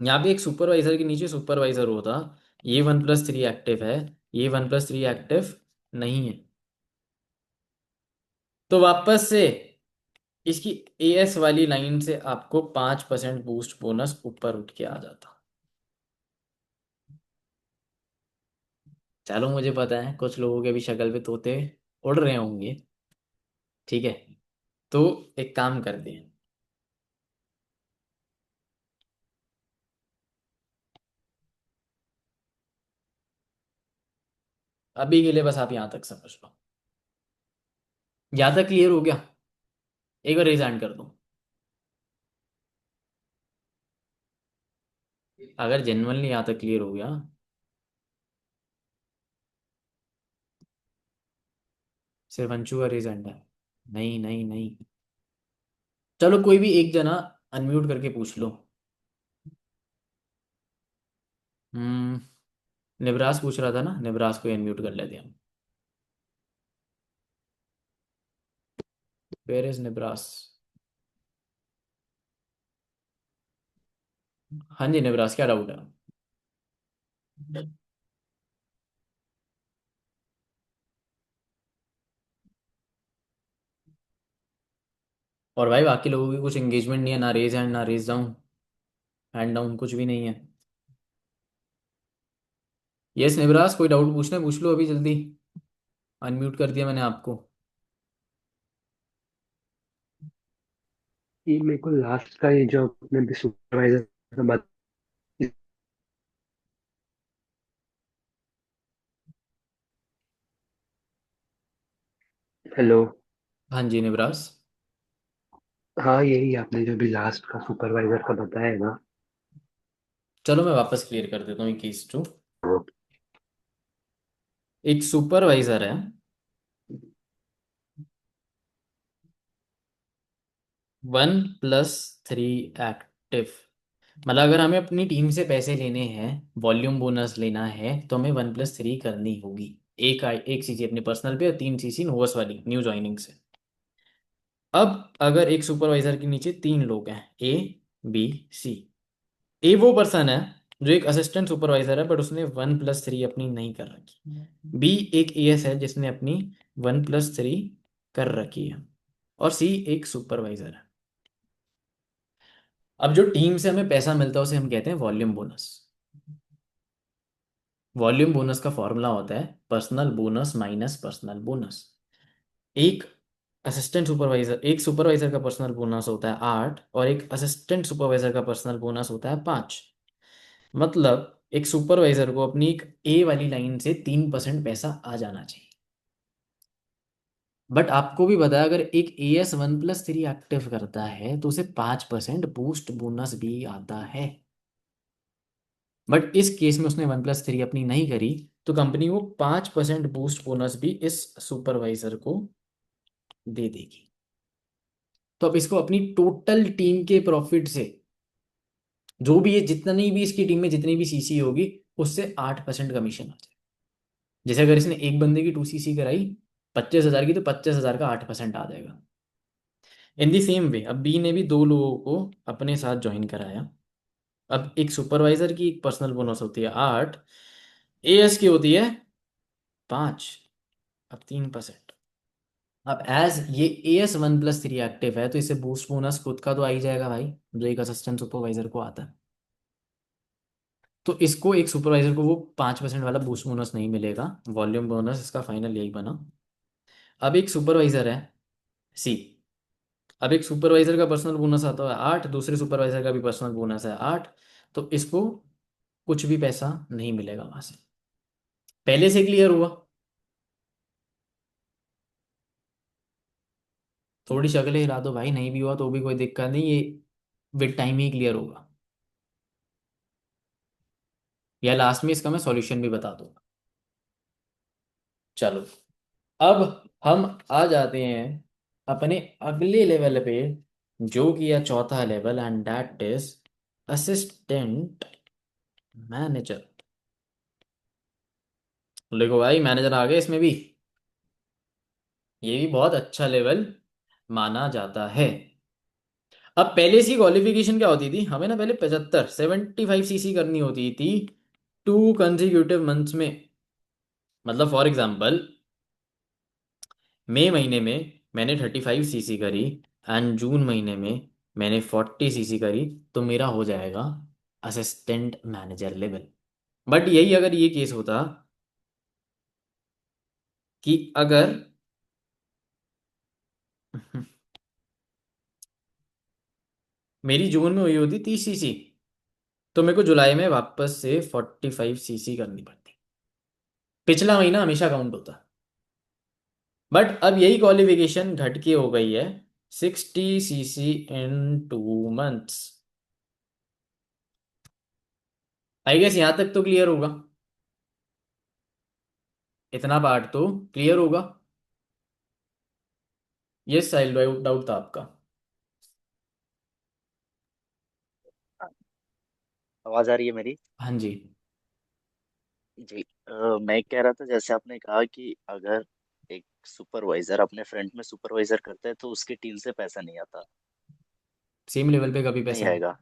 यहाँ पे एक सुपरवाइजर के नीचे सुपरवाइजर होता, ये 1+3 एक्टिव है, ये 1+3 एक्टिव नहीं है, तो वापस से इसकी एएस वाली लाइन से आपको 5% बूस्ट बोनस ऊपर उठ के आ जाता। चलो मुझे पता है कुछ लोगों के भी शक्ल पे तोते उड़ रहे होंगे। ठीक है, तो एक काम करते हैं। अभी के लिए बस आप यहाँ तक समझ लो। यहाँ तक क्लियर हो गया? एक बार रेज हैंड कर दो अगर जेन्युइनली यहाँ तक क्लियर हो गया। सिर्फ अंशु का रेज हैंड है? नहीं नहीं नहीं। चलो कोई भी एक जना अनम्यूट करके पूछ लो। हम्म। निब्रास पूछ रहा था ना, निब्रास को अनम्यूट कर लेते हैं हम। Where is Nibras? हाँ जी निब्रास, क्या डाउट है? और भाई बाकी लोगों की कुछ एंगेजमेंट नहीं है, ना रेज हैंड ना रेज डाउन, हैंड डाउन कुछ भी नहीं है। यस निब्रास, कोई डाउट पूछना है पूछ लो अभी जल्दी। अनम्यूट कर दिया मैंने आपको। ये मेरे को लास्ट का ये जो अपने भी सुपरवाइजर का बात। हेलो। हाँ जी निब्रास। हाँ यही आपने जो भी लास्ट का सुपरवाइजर का बताया ना। चलो मैं वापस क्लियर कर देता हूँ केस टू। वो एक सुपरवाइजर है, 1+3 एक्टिव। मतलब अगर हमें अपनी टीम से पैसे लेने हैं, वॉल्यूम बोनस लेना है, तो हमें 1+3 करनी होगी। एक सीसी अपने पर्सनल पे और 3 सीसी नोवस वाली न्यू ज्वाइनिंग से। अब अगर एक सुपरवाइजर के नीचे 3 लोग हैं, A B C। ए वो पर्सन है जो एक असिस्टेंट सुपरवाइजर है, बट उसने 1+3 अपनी नहीं कर रखी। बी एक एएस है जिसने अपनी 1+3 कर रखी है। और सी एक सुपरवाइजर है। अब जो टीम से हमें पैसा मिलता है उसे हम कहते हैं वॉल्यूम बोनस। वॉल्यूम बोनस का फॉर्मूला होता है personal bonus minus personal bonus. एक एक सुपरवाइजर का पर्सनल बोनस होता है 8 और एक असिस्टेंट सुपरवाइजर का पर्सनल बोनस होता है 5। मतलब एक सुपरवाइजर को अपनी एक ए वाली लाइन से 3% पैसा आ जाना चाहिए। बट आपको भी पता है अगर एक एएस 1+3 एक्टिव करता है तो उसे 5% बूस्ट बोनस भी आता है। बट इस केस में उसने 1+3 अपनी नहीं करी, तो कंपनी वो 5% बूस्ट बोनस भी इस सुपरवाइजर को दे देगी। तो अब इसको अपनी टोटल टीम के प्रॉफिट से, जो भी है जितनी भी इसकी टीम में जितनी भी सीसी होगी, उससे 8% कमीशन आ जाए। जैसे अगर इसने एक बंदे की 2 सीसी कराई 25,000 की, तो 25,000 का 8% आ जाएगा। इन दी सेम वे अब बी ने भी 2 लोगों को अपने साथ ज्वाइन कराया। अब एक सुपरवाइजर की एक पर्सनल बोनस होती है 8, एएस की होती है 5। अब 3%। अब एज ये एएस 1+3 एक्टिव है तो इसे बूस्ट बोनस खुद का तो आ ही जाएगा भाई, जो एक असिस्टेंट सुपरवाइजर को आता है। तो इसको एक सुपरवाइजर को वो 5% वाला बूस्ट बोनस नहीं मिलेगा। वॉल्यूम बोनस इसका फाइनल यही बना। अब एक सुपरवाइजर है सी। अब एक सुपरवाइजर का पर्सनल बोनस आता है 8, दूसरे सुपरवाइजर का भी पर्सनल बोनस है 8। तो इसको कुछ भी पैसा नहीं मिलेगा वहां से। पहले से क्लियर हुआ? थोड़ी शक्लें हिला दो भाई, नहीं भी हुआ तो भी कोई दिक्कत नहीं, ये विद टाइम ही क्लियर होगा। या लास्ट में इसका मैं सॉल्यूशन भी बता दूंगा। चलो अब हम आ जाते हैं अपने अगले लेवल पे, जो कि है चौथा level, and that is assistant manager. देखो भाई मैनेजर आ गए इसमें भी। ये भी बहुत अच्छा लेवल माना जाता है। अब पहले सी क्वालिफिकेशन क्या होती थी, हमें ना पहले 75 सीसी करनी होती थी 2 कंसेक्यूटिव मंथ्स में। मतलब फॉर एग्जाम्पल मई महीने में मैंने 35 सीसी करी एंड जून महीने में मैंने 40 सीसी करी, तो मेरा हो जाएगा असिस्टेंट मैनेजर लेवल। बट यही अगर ये केस होता कि अगर मेरी जून में हुई होती 30 सीसी, तो मेरे को जुलाई में वापस से 45 सीसी करनी पड़ती। पिछला महीना हमेशा काउंट होता। बट अब यही क्वालिफिकेशन घट के हो गई है 60 CC in 2 months. I guess यहां तक तो क्लियर होगा। इतना पार्ट तो क्लियर होगा। ये साइल डाउट डाउट था आपका। हाँ, आवाज आ रही है मेरी? हाँ जी। जी। मैं कह रहा था, जैसे आपने कहा कि अगर एक सुपरवाइजर अपने फ्रंट में सुपरवाइजर करता है तो उसकी टीम से पैसा नहीं आता। सेम लेवल पे कभी नहीं पैसा नहीं। आएगा।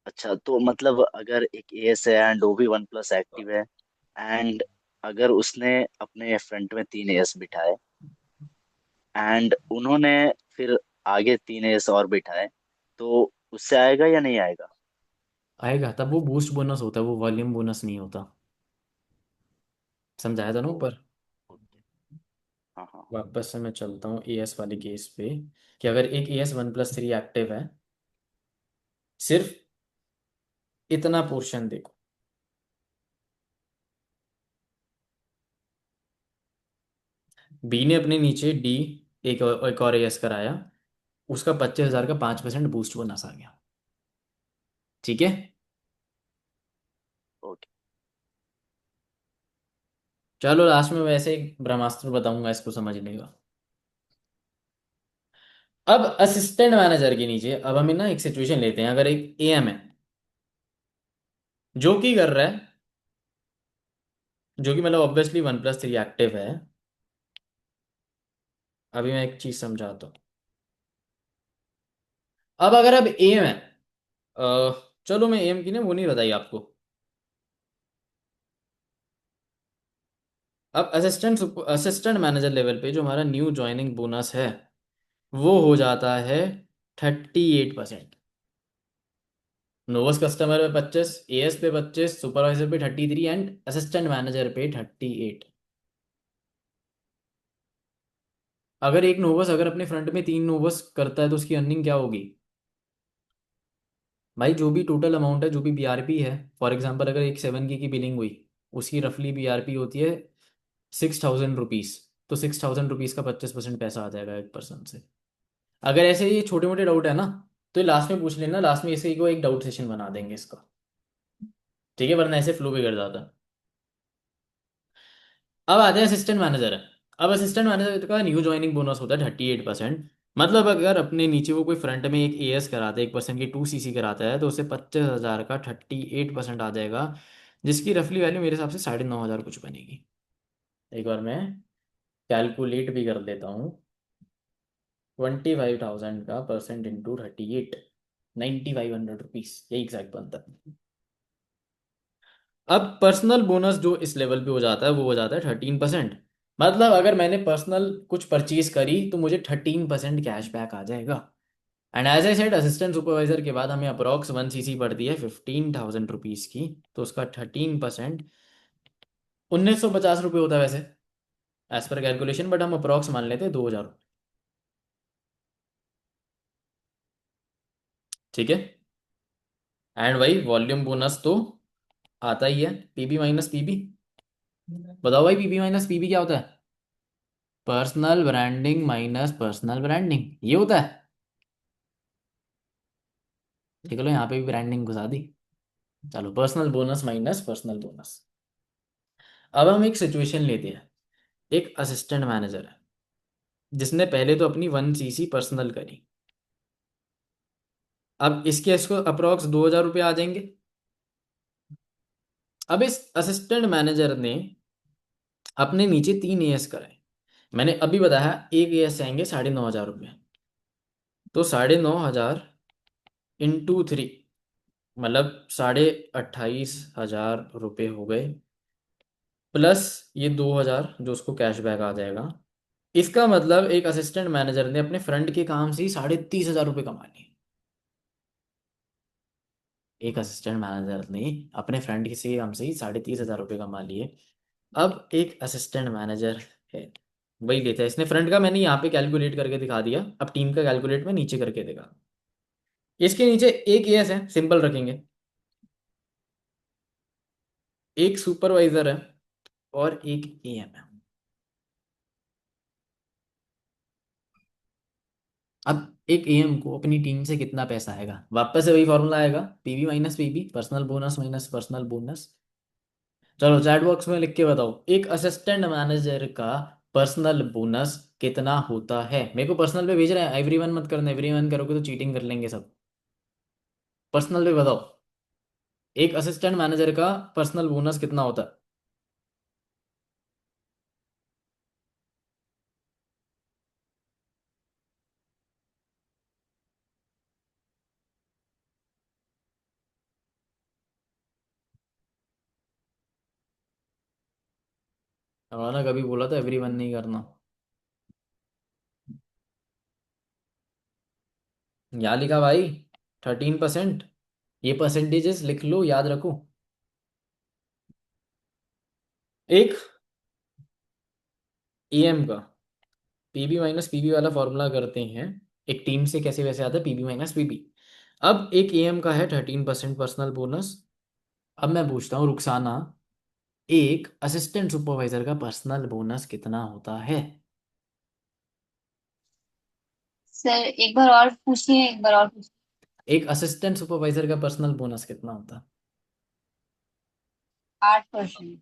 अच्छा, तो मतलब अगर एक एएस है एंड वो भी वन प्लस एक्टिव है, एंड अगर उसने अपने फ्रंट में तीन एएस बिठाए एंड उन्होंने फिर आगे तीन एएस और बिठाए, तो उससे आएगा या नहीं आएगा? आएगा, तब वो बूस्ट बोनस होता है, वो वॉल्यूम बोनस नहीं होता। समझाया था ना ओ, ऊपर। ओके। हाँ हाँ हाँ। वापस से मैं चलता हूँ एएस वाले केस पे, कि अगर एक एएस 1+3 एक्टिव है, सिर्फ इतना पोर्शन देखो। बी ने अपने नीचे डी एक और एएस कराया, उसका 25,000 का 5% बूस्ट बोनस आ गया। ठीक है। ओके। चलो लास्ट में वैसे एक ब्रह्मास्त्र बताऊंगा इसको समझने का। अब असिस्टेंट मैनेजर के नीचे अब हम ना एक सिचुएशन लेते हैं, अगर एक एएम है जो कि कर रहा है, जो कि मतलब ऑब्वियसली 1+3 एक्टिव है। अभी मैं एक चीज समझाता हूँ। अब एएम है, चलो मैं एएम की ना वो नहीं बताई आपको। अब असिस्टेंट मैनेजर लेवल पे जो हमारा न्यू ज्वाइनिंग बोनस है, वो हो जाता है 38%। नोवस कस्टमर पे 25, एएस पे 25, सुपरवाइजर पे 33 एंड असिस्टेंट मैनेजर पे 38। अगर एक नोवस अगर अपने फ्रंट में 3 नोवस करता है तो उसकी अर्निंग क्या होगी? भाई जो भी टोटल अमाउंट है, जो भी बीआरपी है, फॉर एग्जांपल अगर एक 7 की बिलिंग हुई, उसकी रफली बीआरपी होती है 6,000 रुपीज। तो 6,000 रुपीज का 25% पैसा आ जाएगा एक पर्सन से। अगर ऐसे ये छोटे मोटे डाउट है ना, तो लास्ट में पूछ लेना, लास्ट में इसे को एक डाउट सेशन बना देंगे इसका। ठीक है, वरना ऐसे फ्लो बिगड़ जाता है। अब आते हैं असिस्टेंट मैनेजर है। अब असिस्टेंट मैनेजर का न्यू ज्वाइनिंग बोनस होता है 38%। मतलब अगर अपने नीचे वो कोई फ्रंट में एक एएस कराता है, एक पर्सन की 2 सीसी कराता है, तो उसे 25,000 का 38% आ जाएगा, जिसकी रफली वैल्यू मेरे हिसाब से 9,500 कुछ बनेगी। एक बार मैं कैलकुलेट भी कर देता हूँ। 25,000 का परसेंट इंटू 38, 9,500 रुपीज, यही एग्जैक्ट बनता है। अब पर्सनल बोनस जो इस लेवल पे हो जाता है वो हो जाता है 13%। मतलब अगर मैंने पर्सनल कुछ परचेज करी तो मुझे 13% कैशबैक आ जाएगा। And as I said, assistant supervisor के बाद हमें अप्रोक्स 1 सीसी पड़ती है 15,000 रुपीज की, तो उसका 13% 1,950 रुपये होता है वैसे, एज पर कैलकुलेशन, बट हम अप्रोक्स मान लेते हैं 2,000। ठीक है। एंड भाई वॉल्यूम बोनस तो आता ही है, पीबी माइनस पीबी। बताओ भाई, पीबी माइनस पीबी क्या होता है? Personal branding minus personal branding, ये होता है। ठीक है, लो यहाँ पे भी ब्रांडिंग घुसा दी। चलो, personal bonus minus personal bonus. अब हम एक सिचुएशन लेते हैं। एक असिस्टेंट मैनेजर है जिसने पहले तो अपनी 1 सीसी पर्सनल करी। अब इसके इसको अप्रोक्स 2,000 रुपये आ जाएंगे। अब इस असिस्टेंट मैनेजर ने अपने नीचे 3 एएस कराए। मैंने अभी बताया एक एएस आएंगे 9,500 रुपये। तो 9,500 इंटू 3, मतलब 28,500 रुपये हो गए, प्लस ये 2,000 जो उसको कैशबैक आ जाएगा। इसका मतलब एक असिस्टेंट मैनेजर ने अपने फ्रंट के काम से ही 30,500 रुपये कमा लिए। एक असिस्टेंट मैनेजर ने अपने फ्रंट के से काम से ही 30,500 रुपये कमा लिए। अब एक असिस्टेंट मैनेजर है, वही लेता है इसने फ्रंट का, मैंने यहाँ पे कैलकुलेट करके दिखा दिया, अब टीम का कैलकुलेट में नीचे करके देगा। इसके नीचे एक एएस है, सिंपल रखेंगे, एक सुपरवाइजर है और एक एएम है। अब एक एएम को अपनी टीम से कितना पैसा आएगा, वापस से वही फॉर्मूला आएगा, PV minus PB, personal bonus minus personal bonus. चलो चैट बॉक्स में लिख के बताओ, एक असिस्टेंट मैनेजर का पर्सनल बोनस कितना होता है। मेरे को पर्सनल पे भेज रहे हैं, एवरीवन मत करना, एवरीवन करोगे तो चीटिंग कर लेंगे सब। पर्सनल पे बताओ, एक असिस्टेंट मैनेजर का पर्सनल बोनस कितना होता है। हमारा कभी बोला था एवरीवन नहीं करना। यहाँ लिखा भाई 13%। ये परसेंटेजेस लिख लो, याद रखो। एक एएम का पीबी माइनस पीबी वाला फॉर्मूला करते हैं, एक टीम से कैसे वैसे आता है पीबी माइनस पीबी। अब एक एएम का है 13% पर्सनल बोनस। अब मैं पूछता हूँ रुखसाना, एक असिस्टेंट सुपरवाइजर का पर्सनल बोनस कितना होता है। सर एक बार और पूछिए, एक बार और पूछिए। एक असिस्टेंट सुपरवाइजर का पर्सनल बोनस कितना होता है। 8%।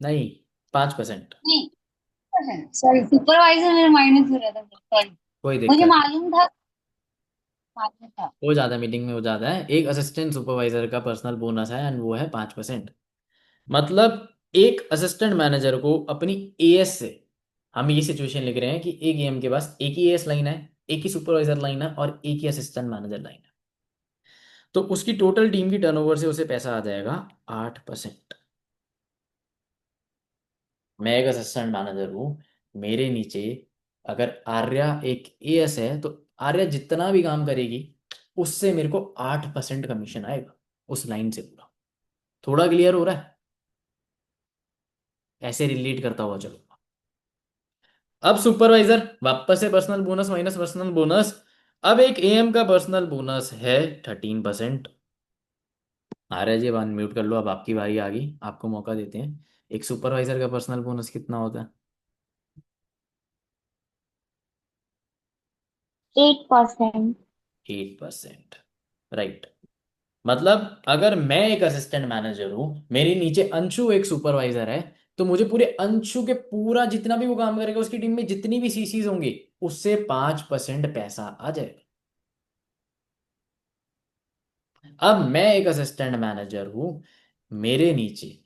नहीं, 5%। नहीं, सॉरी, सुपरवाइजर मेरे माइंड में हो रहा था, सॉरी। कोई मुझे दिक्कत नहीं, मालूम था, मालूम था। हो जाता है, मीटिंग में हो जाता है। एक असिस्टेंट सुपरवाइजर का पर्सनल बोनस है एंड वो है 5%। मतलब एक असिस्टेंट मैनेजर को अपनी एएस से, हम ये सिचुएशन लिख रहे हैं कि एक एएम के पास एक ही एएस लाइन है, एक ही सुपरवाइजर लाइन है और एक ही असिस्टेंट मैनेजर लाइन है, तो उसकी टोटल टीम की टर्नओवर से उसे पैसा आ जाएगा 8%। मैं एक असिस्टेंट मैनेजर हूँ, मेरे नीचे अगर आर्या एक एएस है, तो आर्या जितना भी काम करेगी उससे मेरे को 8% कमीशन आएगा उस लाइन से पूरा। थोड़ा क्लियर हो रहा है, ऐसे रिलेट करता हुआ चलो। अब सुपरवाइजर वापस से personal bonus minus personal bonus. अब एक एएम का पर्सनल बोनस है 13%। आर्या जी अब म्यूट कर लो, अब आपकी बारी आ गई, आपको मौका देते हैं। एक सुपरवाइजर का पर्सनल बोनस कितना होता है। 8%। 8%, राइट। मतलब अगर मैं एक असिस्टेंट मैनेजर हूं, मेरे नीचे अंशु एक सुपरवाइजर है, तो मुझे पूरे अंशु के पूरा जितना भी वो काम करेगा, उसकी टीम में जितनी भी सीसीज होंगी, उससे 5% पैसा आ जाएगा। अब मैं एक असिस्टेंट मैनेजर हूं, मेरे नीचे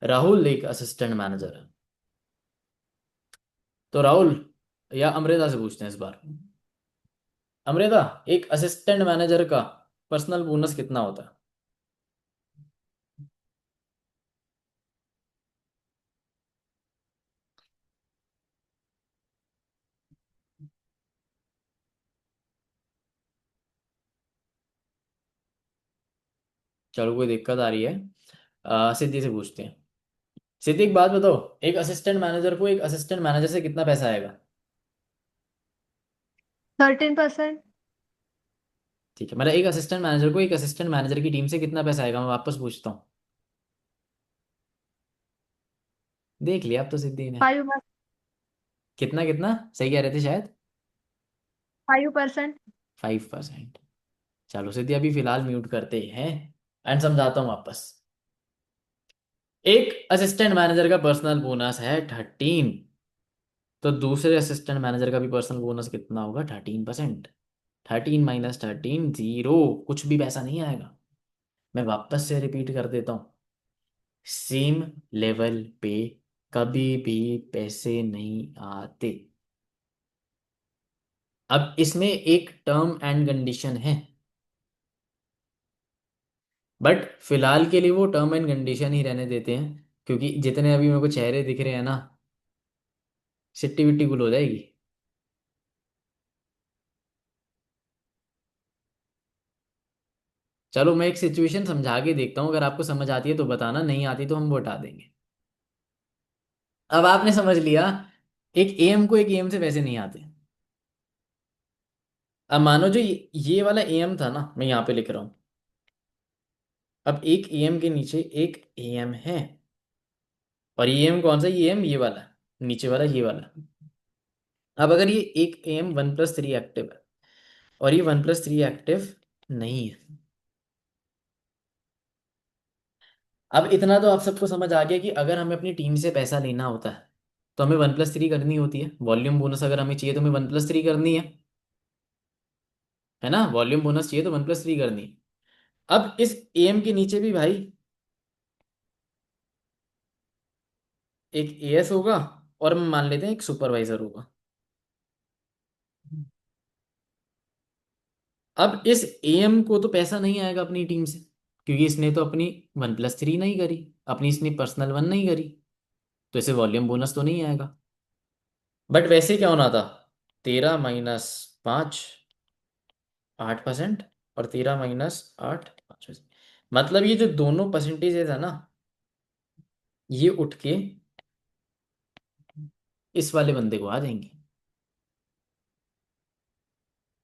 राहुल एक असिस्टेंट मैनेजर है, तो राहुल या अमृता से पूछते हैं इस बार। अमृता, एक असिस्टेंट मैनेजर का पर्सनल बोनस कितना होता है। चलो कोई दिक्कत आ रही है, सिद्धि से पूछते हैं। सिद्धि एक बात बताओ, एक असिस्टेंट मैनेजर को एक असिस्टेंट मैनेजर से कितना पैसा आएगा। 13%। ठीक है, मतलब एक असिस्टेंट मैनेजर को एक असिस्टेंट मैनेजर की टीम से कितना पैसा आएगा, मैं वापस पूछता हूँ। देख लिया अब तो सिद्धि ने। 5। कितना कितना सही कह रहे थे शायद। 5%। 5%। चलो सिद्धि अभी फिलहाल म्यूट करते हैं एंड समझाता हूँ वापस। एक असिस्टेंट मैनेजर का पर्सनल बोनस है 13, तो दूसरे असिस्टेंट मैनेजर का भी पर्सनल बोनस कितना होगा, 13%। 13 माइनस 13 जीरो, कुछ भी पैसा नहीं आएगा। मैं वापस से रिपीट कर देता हूँ, सेम लेवल पे कभी भी पैसे नहीं आते। अब इसमें एक टर्म एंड कंडीशन है, बट फिलहाल के लिए वो टर्म एंड कंडीशन ही रहने देते हैं, क्योंकि जितने अभी मेरे को चेहरे दिख रहे हैं ना, सिट्टी विट्टी गुल हो जाएगी। चलो मैं एक सिचुएशन समझा के देखता हूँ, अगर आपको समझ आती है तो बताना, नहीं आती तो हम वो हटा देंगे। अब आपने समझ लिया, एक एम को एक एम से वैसे नहीं आते। अब मानो जो ये वाला एम था ना, मैं यहाँ पे लिख रहा हूँ। अब एक एम के नीचे एक एम है, और ये एम कौन सा, ये एम ये वाला, नीचे वाला ये वाला। अब अगर ये एक एम 1+3 एक्टिव है, और ये 1+3 एक्टिव नहीं है। अब इतना तो आप सबको समझ आ गया कि अगर हमें अपनी टीम से पैसा लेना होता है तो हमें 1+3 करनी होती है। वॉल्यूम बोनस अगर हमें चाहिए तो हमें 1+3 करनी है ना, वॉल्यूम बोनस चाहिए तो 1+3 करनी है। अब इस एम के नीचे भी भाई एक एएस होगा, और हम मान लेते हैं एक सुपरवाइजर होगा। अब इस एम को तो पैसा नहीं आएगा अपनी टीम से, क्योंकि इसने तो अपनी 1+3 नहीं करी, अपनी इसने पर्सनल वन नहीं करी, तो इसे वॉल्यूम बोनस तो नहीं आएगा। बट वैसे क्या होना था, 13 - 5 8%, और 13 - 8 5%। मतलब ये जो दोनों परसेंटेजेस है ना, ये उठ के इस वाले बंदे को आ जाएंगे।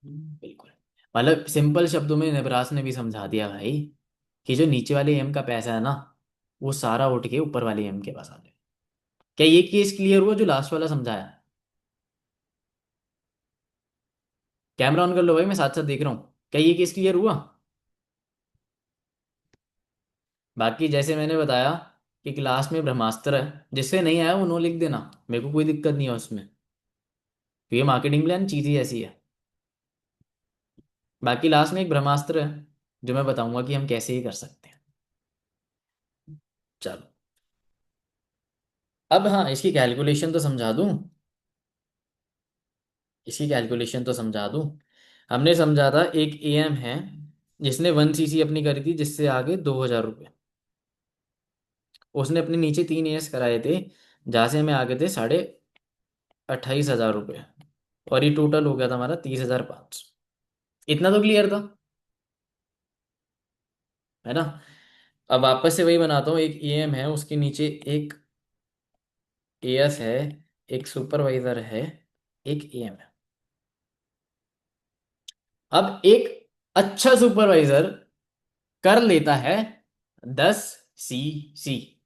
बिल्कुल। मतलब सिंपल शब्दों में नेब्रास ने भी समझा दिया भाई, कि जो नीचे वाले एम का पैसा है ना, वो सारा उठ के ऊपर वाले एम के पास आ जाए। क्या ये केस क्लियर हुआ जो लास्ट वाला समझाया? कैमरा ऑन कर लो भाई, मैं साथ साथ देख रहा हूँ। क्या ये केस क्लियर हुआ? बाकी जैसे मैंने बताया कि क्लास में ब्रह्मास्त्र है, जिससे नहीं आया वो नो लिख देना, मेरे को कोई दिक्कत नहीं है उसमें, तो ये मार्केटिंग प्लान चीज ही ऐसी है। बाकी लास्ट में एक ब्रह्मास्त्र है जो मैं बताऊंगा कि हम कैसे ही कर सकते हैं। चलो, अब हाँ, इसकी कैलकुलेशन तो समझा दूं, इसकी कैलकुलेशन तो समझा दूं। हमने समझा था एक एएम है जिसने 1 सीसी अपनी करी थी, जिससे आगे 2,000 रुपये। उसने अपने नीचे 3 एएस कराए थे, जहाँ से हमें आगे थे 28,500 रुपये, और ये टोटल हो गया था हमारा 30,500। इतना तो क्लियर था, है ना। अब वापस से वही बनाता हूँ, एक एएम है, उसके नीचे एक एएस है, एक सुपरवाइजर है, एक एएम है। अब एक अच्छा सुपरवाइजर कर लेता है 10 सीसी।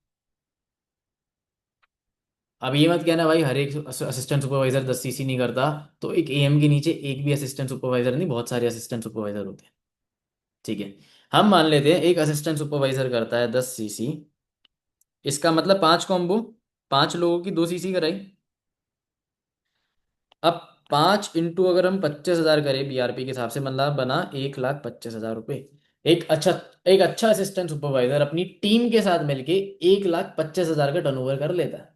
अब ये मत कहना भाई हर एक असिस्टेंट सुपरवाइजर 10 सीसी नहीं करता, तो एक एएम के नीचे एक भी असिस्टेंट सुपरवाइजर नहीं, बहुत सारे असिस्टेंट सुपरवाइजर होते हैं। ठीक है, हम मान लेते हैं एक असिस्टेंट सुपरवाइजर करता है 10 सीसी। इसका मतलब 5 कॉम्बो, 5 लोगों की 2 सीसी कराई। अब 5 इंटू अगर हम 25,000 करें बीआरपी के हिसाब से, मतलब बना 1,25,000 रुपये। एक अच्छा असिस्टेंट सुपरवाइजर अपनी टीम के साथ मिलके 1,25,000 का टर्नओवर कर लेता है।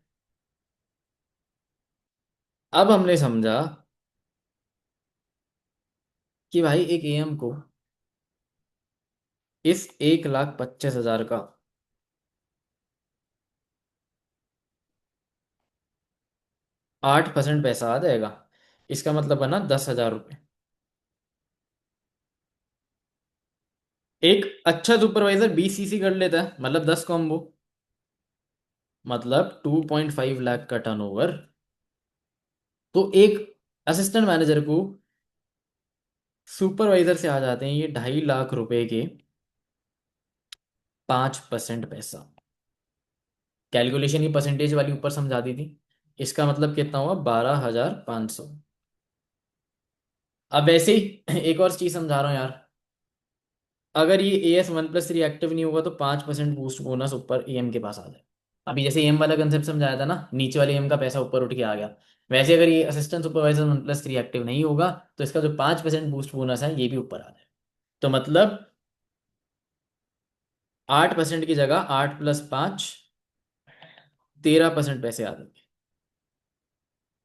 अब हमने समझा कि भाई एक एएम को इस 1,25,000 का 8% पैसा आ जाएगा। इसका मतलब बना 10,000 रुपये। एक अच्छा सुपरवाइजर 20 सीसी कर लेता है, मतलब 10 कॉम्बो, मतलब 2.5 लाख का टर्नओवर। तो एक असिस्टेंट मैनेजर को सुपरवाइजर से आ जाते हैं ये 2.5 लाख रुपए के 5% पैसा। कैलकुलेशन ही परसेंटेज वाली ऊपर समझा दी थी। इसका मतलब कितना हुआ, 12,500। अब ऐसे ही एक और चीज समझा रहा हूँ यार। अगर ये AS 1+3 एक्टिव नहीं होगा तो 5% बूस्ट बोनस ऊपर एम के पास आ जाए। अभी जैसे एम वाला कंसेप्ट समझाया था ना, नीचे वाले एम का पैसा ऊपर उठ के आ गया, वैसे अगर ये असिस्टेंट सुपरवाइजर 1+3 एक्टिव नहीं होगा तो इसका जो 5% बूस्ट बोनस है ये भी ऊपर आ जाए। तो मतलब 8% की जगह 8+5 13% पैसे आ जाएंगे।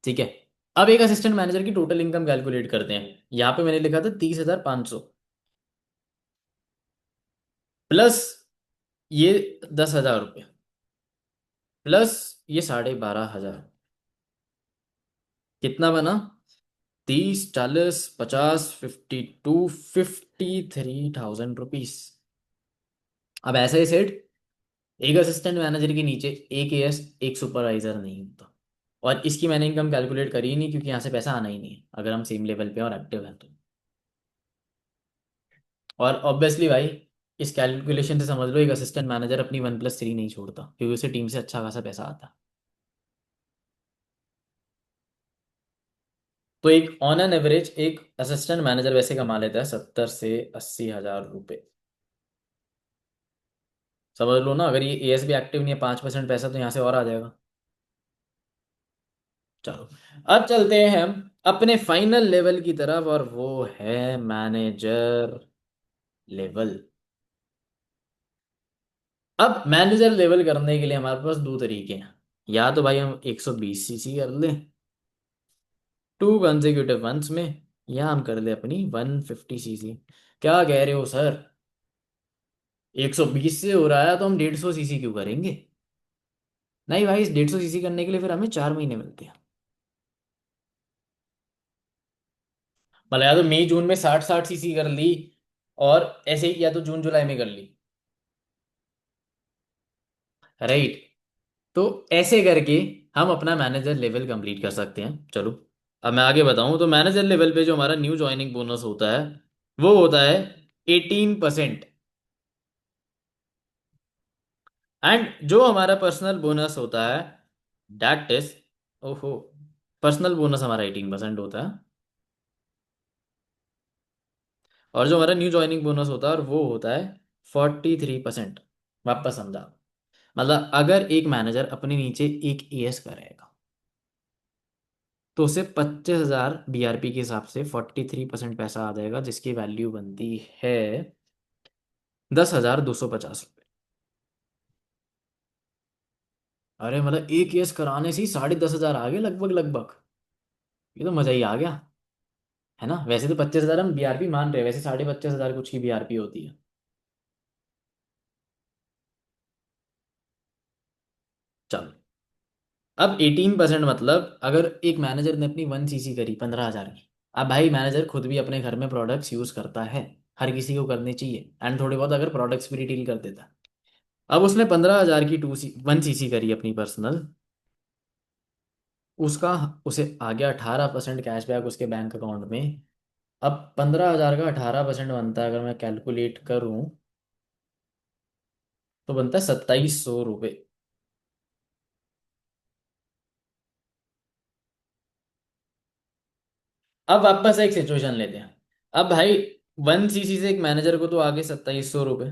ठीक है। अब एक असिस्टेंट मैनेजर की टोटल इनकम कैलकुलेट करते हैं। यहां पे मैंने लिखा था 30,500, प्लस ये 10,000 रुपये, प्लस ये 12,500। कितना बना, 30 40 50 52 53,000 रुपीज। अब ऐसा ही सेट, एक असिस्टेंट मैनेजर के नीचे एक एएस एक सुपरवाइजर नहीं होता। और इसकी मैंने इनकम कैलकुलेट करी ही नहीं, क्योंकि यहाँ से पैसा आना ही नहीं है अगर हम सेम लेवल पे और एक्टिव हैं तो। और ऑब्वियसली भाई, इस कैलकुलेशन से समझ लो एक असिस्टेंट मैनेजर अपनी 1+3 नहीं छोड़ता, क्योंकि उसे टीम से अच्छा खासा पैसा आता है। तो एक ऑन एन एवरेज एक असिस्टेंट मैनेजर वैसे कमा लेता है 70 से 80 हज़ार रुपये। समझ लो ना, अगर ये एएस भी एक्टिव नहीं है, 5% पैसा तो यहाँ से और आ जाएगा। चलो, अब चलते हैं हम अपने फाइनल लेवल की तरफ, और वो है मैनेजर लेवल। अब मैनेजर लेवल करने के लिए हमारे पास दो तरीके हैं। या तो भाई हम 120 सीसी कर लें 2 कंसेक्यूटिव मंथ्स में, या हम कर ले अपनी 150 सीसी। क्या कह रहे हो सर? 120 से हो रहा है तो हम 150 सीसी क्यों करेंगे? नहीं भाई, इस 150 सीसी करने के लिए फिर हमें 4 महीने मिलते हैं। मतलब या तो मई जून में 60-60 सीसी कर ली, और ऐसे ही या तो जून जुलाई में कर ली, राइट। तो ऐसे करके हम अपना मैनेजर लेवल कंप्लीट कर सकते हैं। चलो, अब मैं आगे बताऊं तो मैनेजर लेवल पे जो हमारा न्यू ज्वाइनिंग बोनस होता है वो होता है 18%। एंड जो हमारा पर्सनल बोनस होता है दैट इज, ओहो, पर्सनल बोनस हमारा 18% होता है। और जो हमारा न्यू ज्वाइनिंग बोनस होता है और वो होता है 43%। वापस समझा, मतलब अगर एक मैनेजर अपने नीचे एक एएस करेगा तो उसे 25,000 बीआरपी के हिसाब से 43% पैसा आ जाएगा, जिसकी वैल्यू बनती है 10,250 रुपये। अरे मतलब एक केस कराने से ही 10,500 आ गए लगभग लगभग। ये तो मजा ही आ गया, है ना? वैसे तो 25,000 हम बीआरपी मान रहे हैं, वैसे 25,500 कुछ की बीआरपी होती है। चलो, अब 18% मतलब अगर एक मैनेजर ने अपनी 1 सीसी करी 15,000 की। अब भाई मैनेजर खुद भी अपने घर में प्रोडक्ट्स यूज करता है, हर किसी को करने चाहिए, एंड थोड़े बहुत अगर प्रोडक्ट्स भी रिटेल कर देता है। अब उसने 15,000 की 1 सीसी करी अपनी पर्सनल, उसका उसे आ गया 18% कैशबैक उसके बैंक अकाउंट में। अब 15,000 का 18% बनता है, अगर मैं कैलकुलेट करूं तो बनता है 2,700 रुपये। अब वापस एक सिचुएशन लेते हैं। अब भाई 1 सीसी से एक मैनेजर को तो आगे 2,700 रुपये।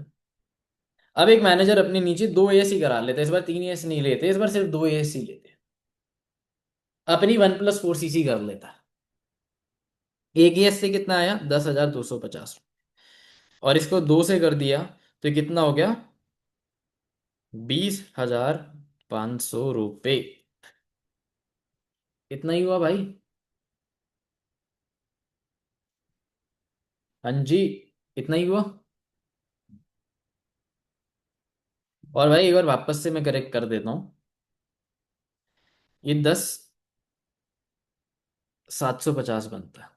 अब एक मैनेजर अपने नीचे दो एएस ही करा लेते हैं, इस बार 3 एएस नहीं लेते, इस बार सिर्फ 2 एएस ही लेते हैं। अपनी 1+4 सीसी कर लेता है। एक एएस से कितना आया? 10,250। और इसको 2 से कर दिया तो ये कितना हो गया? 20,500 रुपये। इतना ही हुआ भाई। हाँ जी, इतना ही हुआ। और भाई एक बार वापस से मैं करेक्ट कर देता हूँ, ये 10,750 बनता है।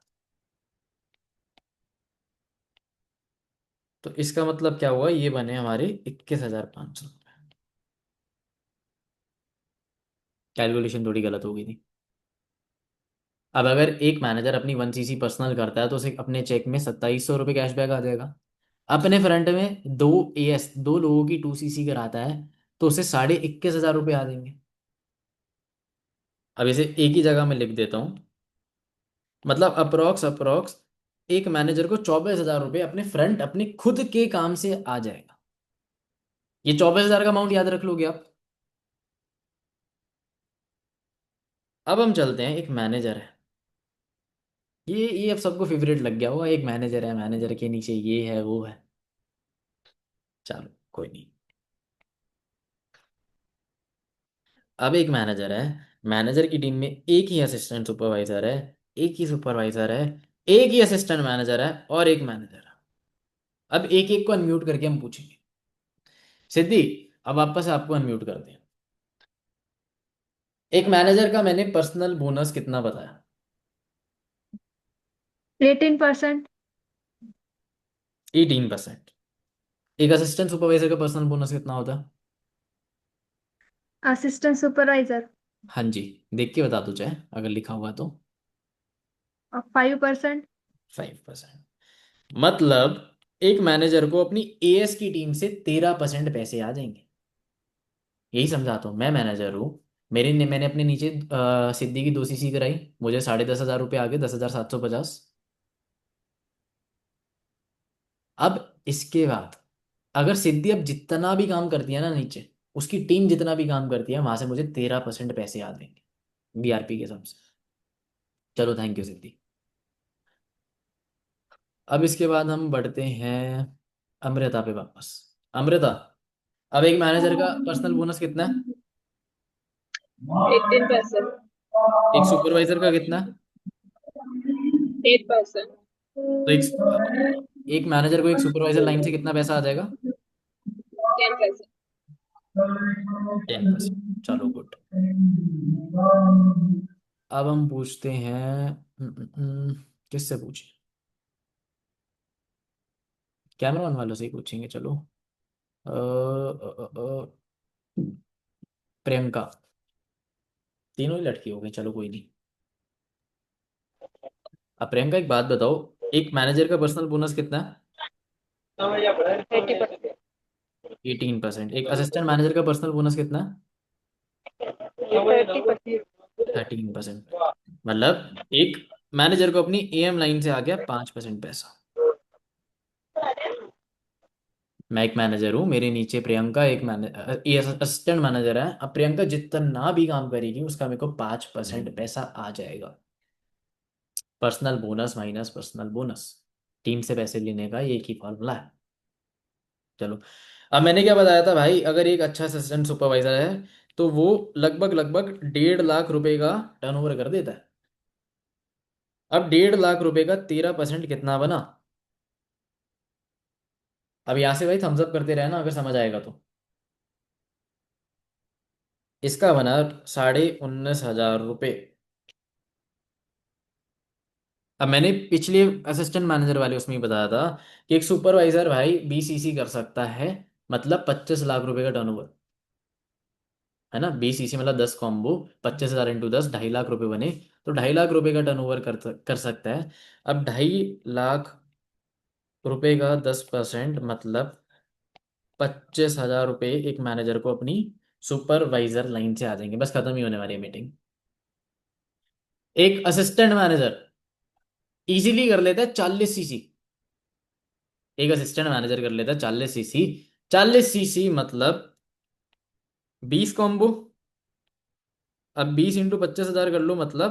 तो इसका मतलब क्या हुआ, ये बने हमारे 21,500 रुपये। कैलकुलेशन थोड़ी गलत हो गई थी। अब अगर एक मैनेजर अपनी 1 सीसी पर्सनल करता है तो उसे अपने चेक में 2,700 रुपये कैशबैक आ जाएगा। अपने फ्रंट में दो एएस, दो लोगों की 2 सीसी कराता है तो उसे 21,500 रुपये आ जाएंगे। अब इसे एक ही जगह में लिख देता हूँ, मतलब अप्रोक्स अप्रोक्स एक मैनेजर को 24,000 रुपये अपने फ्रंट अपने खुद के काम से आ जाएगा। ये 24,000 का अमाउंट याद रख लोगे आप। अब हम चलते हैं, एक मैनेजर है, ये अब सबको फेवरेट लग गया होगा, एक मैनेजर है, मैनेजर के नीचे ये है वो है। चलो कोई नहीं। अब एक मैनेजर है, मैनेजर की टीम में एक ही असिस्टेंट सुपरवाइजर है, एक ही सुपरवाइजर है, एक ही असिस्टेंट मैनेजर है, और एक मैनेजर है। अब एक एक को अनम्यूट करके हम पूछेंगे। सिद्धि, अब वापस आपको अनम्यूट कर दें। एक मैनेजर का मैंने पर्सनल बोनस कितना बताया? 18%। 18%। एक असिस्टेंट सुपरवाइजर का पर्सनल बोनस कितना होता है? असिस्टेंट सुपरवाइजर हाँ जी, देख के बता दो चाहे, अगर लिखा हुआ तो। 5%। 5%। मतलब एक मैनेजर को अपनी एएस की टीम से 13% पैसे आ जाएंगे। यही समझाता हूँ, मैं मैनेजर हूँ, मैंने अपने नीचे सिद्धि की 2 सीसी कराई, मुझे 10,500 रुपये आ गए, 10,750। अब इसके बाद अगर सिद्धि अब जितना भी काम करती है ना नीचे, उसकी टीम जितना भी काम करती है, वहां से मुझे 13% पैसे आ जाएंगे बीआरपी के हिसाब से। चलो थैंक यू सिद्धि। अब इसके बाद हम बढ़ते हैं अमृता पे वापस। अमृता, अब एक मैनेजर का पर्सनल बोनस कितना है? 18%। एक सुपरवाइजर का कितना है? 8%। तो एक मैनेजर को एक सुपरवाइजर लाइन से कितना पैसा आ जाएगा? 10%। 10%। चलो गुड। अब हम पूछते हैं, किससे पूछें? कैमरा वालों से ही पूछेंगे, चलो। प्रियंका। तीनों ही लड़की हो गई, चलो कोई नहीं। अब प्रियंका एक बात बताओ, एक मैनेजर का पर्सनल बोनस कितना है? 30%। 18%। एक असिस्टेंट मैनेजर का पर्सनल बोनस कितना है? 30%। 13%। मतलब एक मैनेजर को अपनी एएम लाइन से आ गया 5% पैसा। मैं एक मैनेजर हूँ, मेरे नीचे प्रियंका एक असिस्टेंट मैनेजर है। अब प्रियंका जितना भी काम करेगी उसका मेरे को 5% पैसा आ जाएगा। Personal bonus minus personal bonus, team से पैसे लेने का ये एक ही फॉर्मूला है। चलो, अब मैंने क्या बताया था भाई, अगर एक अच्छा असिस्टेंट सुपरवाइजर है तो वो लगभग लगभग 1.5 लाख रुपए का टर्नओवर कर देता है। अब 1.5 लाख रुपए का 13% कितना बना? अब यहां से भाई थम्स अप करते रहना अगर समझ आएगा तो। इसका बना 19,500 रुपये। अब मैंने पिछले असिस्टेंट मैनेजर वाले उसमें ही बताया था कि एक सुपरवाइजर भाई बीसीसी कर सकता है, मतलब 25 लाख रुपए का टर्नओवर, है ना। बीसीसी मतलब 10 कॉम्बो, 25,000 इंटू 10, 2.5 लाख रुपए बने। तो 2.5 लाख रुपए का टर्नओवर कर सकता है। अब 2.5 लाख रुपए का 10% मतलब 25,000 रुपये एक मैनेजर को अपनी सुपरवाइजर लाइन से आ जाएंगे। बस खत्म ही होने वाली है मीटिंग। एक असिस्टेंट मैनेजर इजीली कर लेता है 40 सीसी। एक असिस्टेंट मैनेजर कर लेता है 40 सीसी। 40 सीसी मतलब 20 कॉम्बो। अब 20 इंटू 25,000 कर लो, मतलब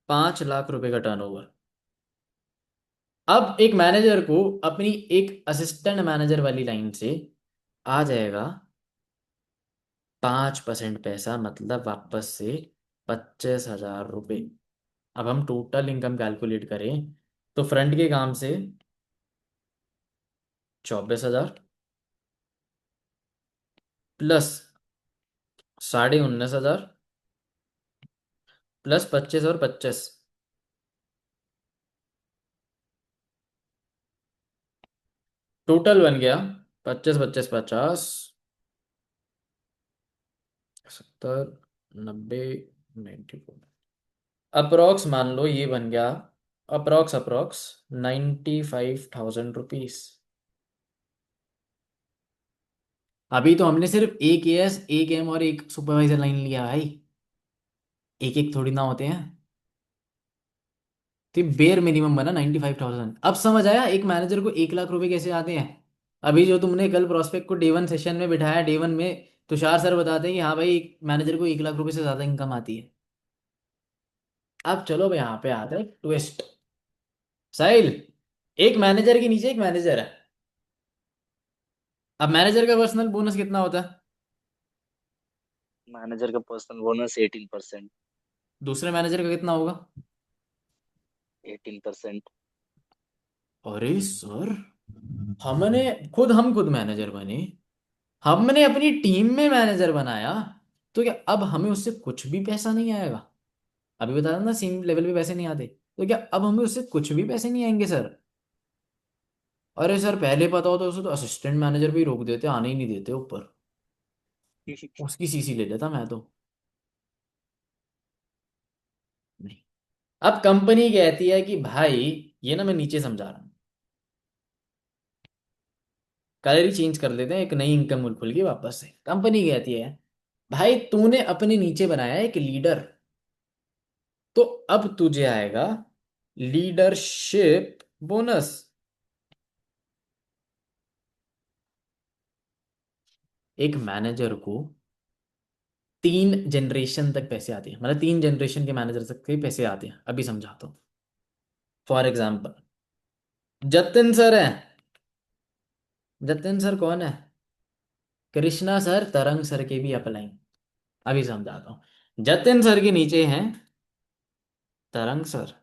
5 लाख रुपए का टर्नओवर। अब एक मैनेजर को अपनी एक असिस्टेंट मैनेजर वाली लाइन से आ जाएगा 5% पैसा, मतलब वापस से 25,000 रुपये। अब हम टोटल इनकम कैलकुलेट करें तो फ्रंट के काम से 24,000 प्लस 19,500 प्लस 25 और 25, टोटल बन गया 25 25 50, 70, 90, 94। अप्रोक्स मान लो ये बन गया, अप्रोक्स अप्रोक्स 95,000 रुपीज। अभी तो हमने सिर्फ एक एएस, एक एम और एक सुपरवाइजर लाइन लिया भाई, एक एक थोड़ी ना होते हैं। तो बेयर मिनिमम बना 95,000। अब समझ आया एक मैनेजर को 1 लाख रुपए कैसे आते हैं। अभी जो तुमने कल प्रोस्पेक्ट को डे 1 सेशन में बिठाया, डे 1 में तुषार सर बताते हैं कि हाँ भाई एक मैनेजर को 1 लाख रुपए से ज्यादा इनकम आती है। अब चलो भाई यहाँ पे आता है ट्विस्ट। साहिल, एक मैनेजर के नीचे एक मैनेजर है। अब मैनेजर का पर्सनल बोनस कितना होता है? मैनेजर का पर्सनल बोनस 18%। दूसरे मैनेजर का कितना होगा? 18%। अरे सर, हमने हम खुद मैनेजर बने, हमने अपनी टीम में मैनेजर बनाया, तो क्या अब हमें उससे कुछ भी पैसा नहीं आएगा? अभी बता रहा ना, सेम लेवल पे पैसे नहीं आते, तो क्या अब हमें उससे कुछ भी पैसे नहीं आएंगे सर? अरे सर पहले पता होता उसे तो असिस्टेंट मैनेजर भी रोक देते, आने ही नहीं देते ऊपर, उसकी सीसी ले लेता मैं तो। नहीं। अब कंपनी कहती है कि भाई, ये ना मैं नीचे समझा रहा हूँ, कलर ही चेंज कर लेते हैं, एक नई इनकम खुल गई वापस से। कंपनी कहती है भाई तूने अपने नीचे बनाया एक लीडर, तो अब तुझे आएगा लीडरशिप बोनस। एक मैनेजर को 3 जनरेशन तक पैसे आते हैं, मतलब 3 जनरेशन के मैनेजर तक के पैसे आते हैं, अभी समझाता हूँ। फॉर एग्जाम्पल, जतिन सर है। जतिन सर कौन है? कृष्णा सर, तरंग सर के भी अपलाइन। अभी समझाता हूँ। जतिन सर के नीचे हैं तरंग सर।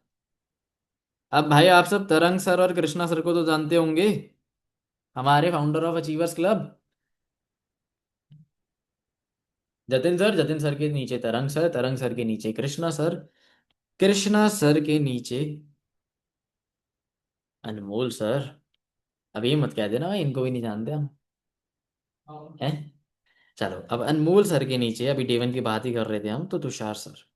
अब भाई आप सब तरंग सर और कृष्णा सर को तो जानते होंगे, हमारे founder of achievers club. Jatin sir के नीचे तरंग सर के नीचे कृष्णा सर, कृष्णा सर के नीचे अनमोल सर। अभी मत कह देना भाई इनको भी नहीं जानते हम, हैं? चलो, अब अनमोल सर के नीचे, अभी डेवन की बात ही कर रहे थे हम, तो तुषार सर।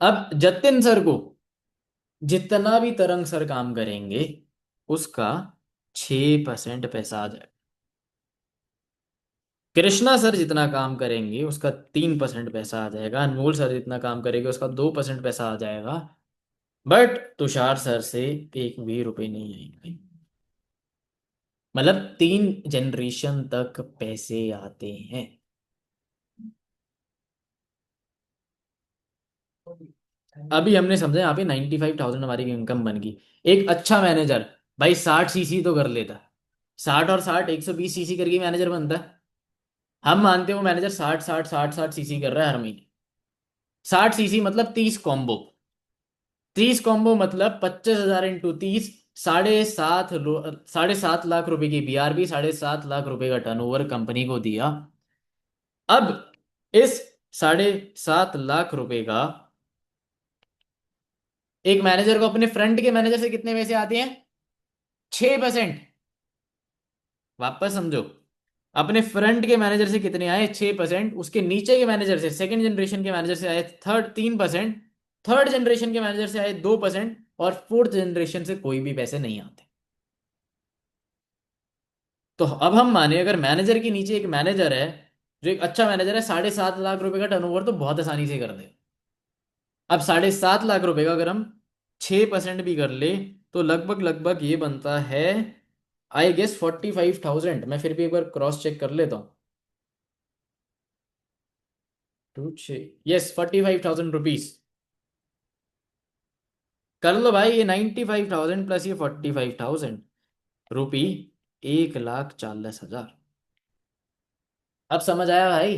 अब जतिन सर को जितना भी तरंग सर काम करेंगे उसका 6% पैसा आ जाएगा। कृष्णा सर जितना काम करेंगे उसका 3% पैसा आ जाएगा। अनमोल सर जितना काम करेंगे उसका 2% पैसा आ जाएगा। बट तुषार सर से एक भी रुपए नहीं आएंगे। मतलब 3 जनरेशन तक पैसे आते हैं। अभी हमने समझा यहाँ पे 95,000 हमारी इनकम बन गई। एक अच्छा मैनेजर भाई 60 सीसी तो कर लेता। 60 और 60 120 सीसी करके मैनेजर बनता है। हम मानते हैं वो मैनेजर 60 60 60 60 सीसी कर रहा है हर महीने। 60 सीसी मतलब 30 कॉम्बो। 30 कॉम्बो मतलब 25,000 इंटू 30, 7.5 लाख रुपए की बीआरबी, 7.5 लाख रुपए का टर्नओवर कंपनी को दिया। अब इस 7.5 लाख रुपए का एक मैनेजर को अपने फ्रंट के मैनेजर से कितने पैसे आते हैं? 6%। वापस समझो, अपने फ्रंट के मैनेजर से कितने आए? 6%। उसके नीचे के मैनेजर से, सेकंड जनरेशन के मैनेजर से आए 3%। थर्ड जनरेशन के मैनेजर से आए 2%। और फोर्थ जनरेशन से कोई भी पैसे नहीं आते। तो अब हम माने अगर मैनेजर के नीचे एक मैनेजर है, जो एक अच्छा मैनेजर है, 7.5 लाख रुपए का टर्नओवर तो बहुत आसानी से कर दे। अब 7.5 लाख रुपए का अगर हम 6% भी कर ले, तो लगभग लगभग ये बनता है, आई गेस 45,000। मैं फिर भी एक बार क्रॉस चेक कर लेता हूँ। टू छ यस, 45,000 रुपीज। कर लो भाई, ये 95,000 प्लस ये 45,000 रुपी, 1,40,000। अब समझ आया भाई,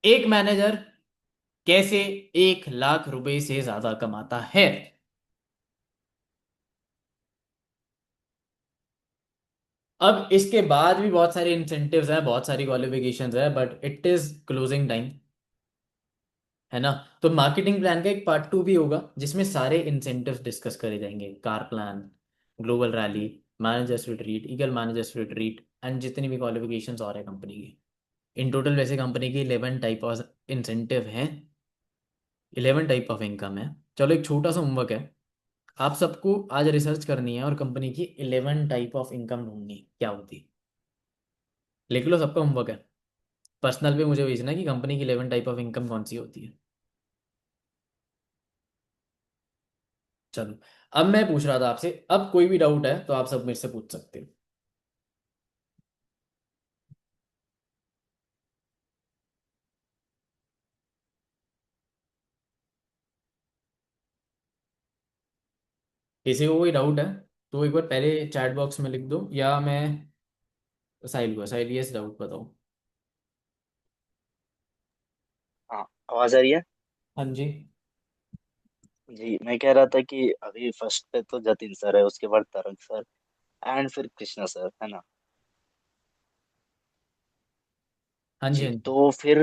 एक मैनेजर कैसे 1 लाख रुपए से ज्यादा कमाता है। अब इसके बाद भी बहुत सारे इंसेंटिव्स हैं, बहुत सारी क्वालिफिकेशंस है, but it is closing time, है ना? तो मार्केटिंग प्लान का एक पार्ट 2 भी होगा, जिसमें सारे इंसेंटिव्स डिस्कस करे जाएंगे। Car plan, global rally, managers retreat, eagle managers retreat, and जितनी भी क्वालिफिकेशंस और है कंपनी की। इन टोटल वैसे कंपनी की 11 टाइप ऑफ इंसेंटिव हैं, 11 टाइप ऑफ इनकम है। चलो, एक छोटा सा होमवर्क है, आप सबको आज रिसर्च करनी है और कंपनी की 11 टाइप ऑफ इनकम ढूंढनी है क्या होती है। लिख लो, सबका होमवर्क है। पर्सनल पे मुझे भेजना है कि कंपनी की 11 टाइप ऑफ इनकम कौन सी होती है। चलो, अब मैं पूछ रहा था आपसे, अब कोई भी डाउट है तो आप सब मेरे से पूछ सकते हो। किसी को कोई डाउट है तो एक बार पहले चैट बॉक्स में लिख दो, या मैं साहिल को, साहिल यस डाउट बताओ। हाँ, आवाज आ रही है। हाँ जी। जी, मैं कह रहा था कि अभी फर्स्ट पे तो जतिन सर है, उसके बाद तरक सर, एंड फिर कृष्णा सर, है ना। हाँ जी। जी, हाँ जी। तो फिर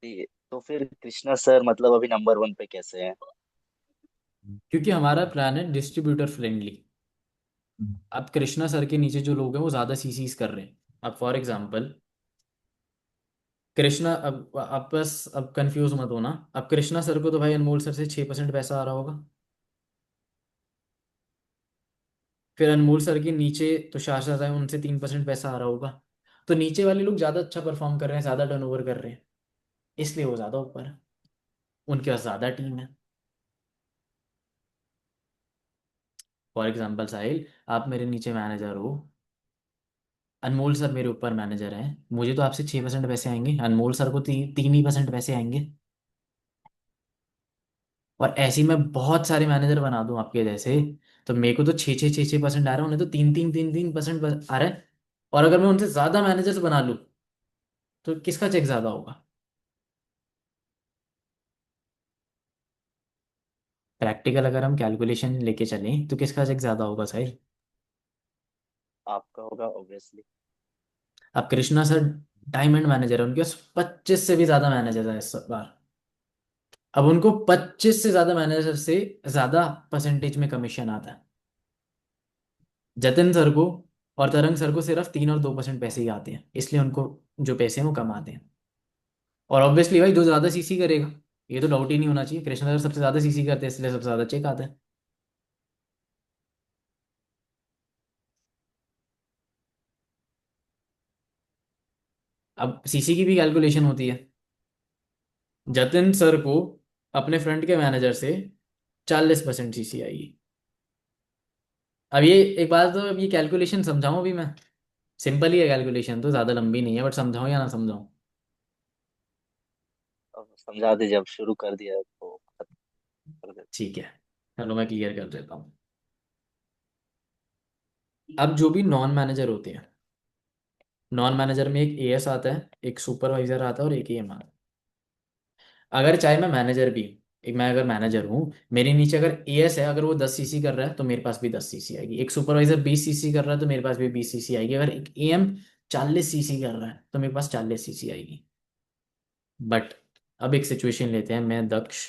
जी, तो फिर कृष्णा सर मतलब अभी नंबर वन पे कैसे हैं? क्योंकि हमारा प्लान है डिस्ट्रीब्यूटर फ्रेंडली। अब कृष्णा सर के नीचे जो लोग हैं वो ज़्यादा सीसीज कर रहे हैं। अब फॉर एग्जांपल कृष्णा, अब आप बस अब कंफ्यूज मत होना। अब कृष्णा सर को तो भाई अनमोल सर से 6% पैसा आ रहा होगा। फिर अनमोल सर के नीचे तुषार सर है, उनसे 3% पैसा आ रहा होगा। तो नीचे वाले लोग ज़्यादा अच्छा परफॉर्म कर रहे हैं, ज़्यादा टर्नओवर कर रहे हैं, इसलिए वो ज़्यादा ऊपर है, उनके पास ज़्यादा टीम है। फॉर एग्जाम्पल साहिल, आप मेरे नीचे मैनेजर हो, अनमोल सर मेरे ऊपर मैनेजर हैं, मुझे तो आपसे 6% पैसे आएंगे, अनमोल सर को 3 ही% पैसे आएंगे। और ऐसे ही मैं बहुत सारे मैनेजर बना दूं आपके जैसे, तो मेरे को तो 6-6 6-6% आ रहा है, उन्हें तो 3-3 3-3% आ रहा है। और अगर मैं उनसे ज़्यादा मैनेजर्स बना लूँ तो किसका चेक ज़्यादा होगा? प्रैक्टिकल अगर हम कैलकुलेशन लेके चलें तो किसका चेक ज़्यादा होगा साहिल? आपका होगा ऑब्वियसली। अब कृष्णा सर डायमंड मैनेजर है, उनके पास 25 से भी ज़्यादा मैनेजर है इस बार। अब उनको 25 से ज़्यादा मैनेजर से ज़्यादा परसेंटेज में कमीशन आता है। जतिन सर को और तरंग सर को सिर्फ 3 और 2% पैसे ही आते हैं, इसलिए उनको जो पैसे हैं वो कम आते हैं। और ऑब्वियसली भाई जो ज़्यादा सीसी करेगा, ये तो डाउट ही नहीं होना चाहिए, कृष्णा सर सबसे ज़्यादा सीसी करते हैं इसलिए सबसे ज़्यादा चेक आता है। अब सीसी की भी कैलकुलेशन होती है। जतिन सर को अपने फ्रंट के मैनेजर से 40% सीसी आएगी। अब ये एक बात, तो अब ये कैलकुलेशन समझाऊं अभी मैं? सिंपल ही है कैलकुलेशन, तो ज़्यादा लंबी नहीं है, बट समझाऊं या ना समझाऊं? अब समझा दीजिए, अब शुरू कर दिया है तो खत्म कर दे। ठीक है, चलो मैं क्लियर कर देता हूँ। अब जो भी नॉन मैनेजर होते हैं, नॉन मैनेजर में एक एएस आता है, एक सुपरवाइजर आता है और एक एएम आता है। अगर चाहे मैं मैनेजर भी हूँ, एक मैं अगर मैनेजर हूँ, मेरे नीचे अगर एएस है, अगर वो 10 सीसी कर रहा है तो मेरे पास भी 10 सीसी आएगी। एक सुपरवाइजर 20 सीसी कर रहा है तो मेरे पास भी 20 सीसी आएगी। अगर एक एएम 40 सीसी कर रहा है तो मेरे पास 40 सीसी आएगी। बट अब एक सिचुएशन लेते हैं, मैं दक्ष,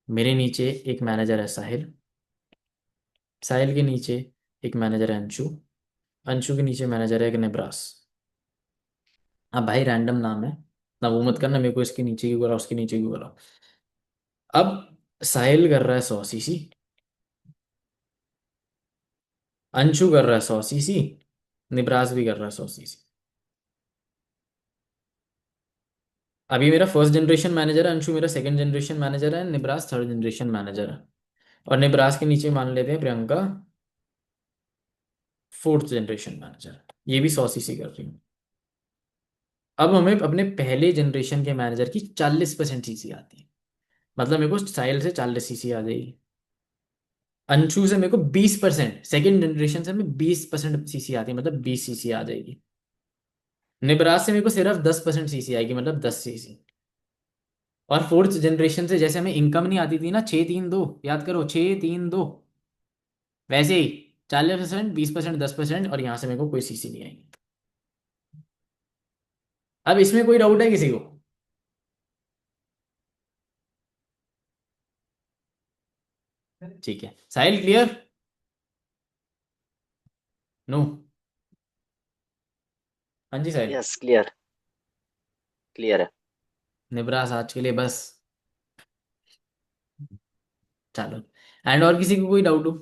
मेरे नीचे एक मैनेजर है साहिल, साहिल के नीचे एक मैनेजर है अंशु, अंशु के नीचे मैनेजर है एक निब्रास। अब भाई रैंडम नाम है ना, वो मत करना मेरे को इसके नीचे क्यों करा उसके नीचे क्यों करा। अब साहिल कर रहा है 100 सीसी, अंशु कर रहा है 100 सीसी, निब्रास भी कर रहा है 100 सीसी। अभी मेरा फर्स्ट जनरेशन मैनेजर है, अंशु मेरा सेकंड जनरेशन मैनेजर है, निब्रास थर्ड जनरेशन मैनेजर है। और निब्रास के नीचे मान लेते हैं प्रियंका फोर्थ जनरेशन मैनेजर, ये भी 100 सीसी कर रही है। अब हमें अपने पहले जनरेशन के मैनेजर की 40% सीसी आती है, मतलब मेरे को साहिल से 40 सीसी आ जाएगी। अंशु से मेरे को 20%, सेकेंड जनरेशन से मैं 20% सीसी आती है, मतलब 20 सीसी आ जाएगी। निब्रास से मेरे को सिर्फ 10% सीसी आएगी, मतलब 10 सीसी। और फोर्थ जनरेशन से जैसे हमें इनकम नहीं आती थी ना, 6-3-2, याद करो 6-3-2, वैसे ही 40%, 20%, 10%, और यहाँ से मेरे को कोई सीसी नहीं आएगी। अब इसमें कोई डाउट है किसी को? ठीक है साहिल, क्लियर? नो? हाँ जी साहिल। Yes, clear. क्लियर है। निब्रास आज के लिए बस। चलो, एंड और किसी को कोई डाउट हो?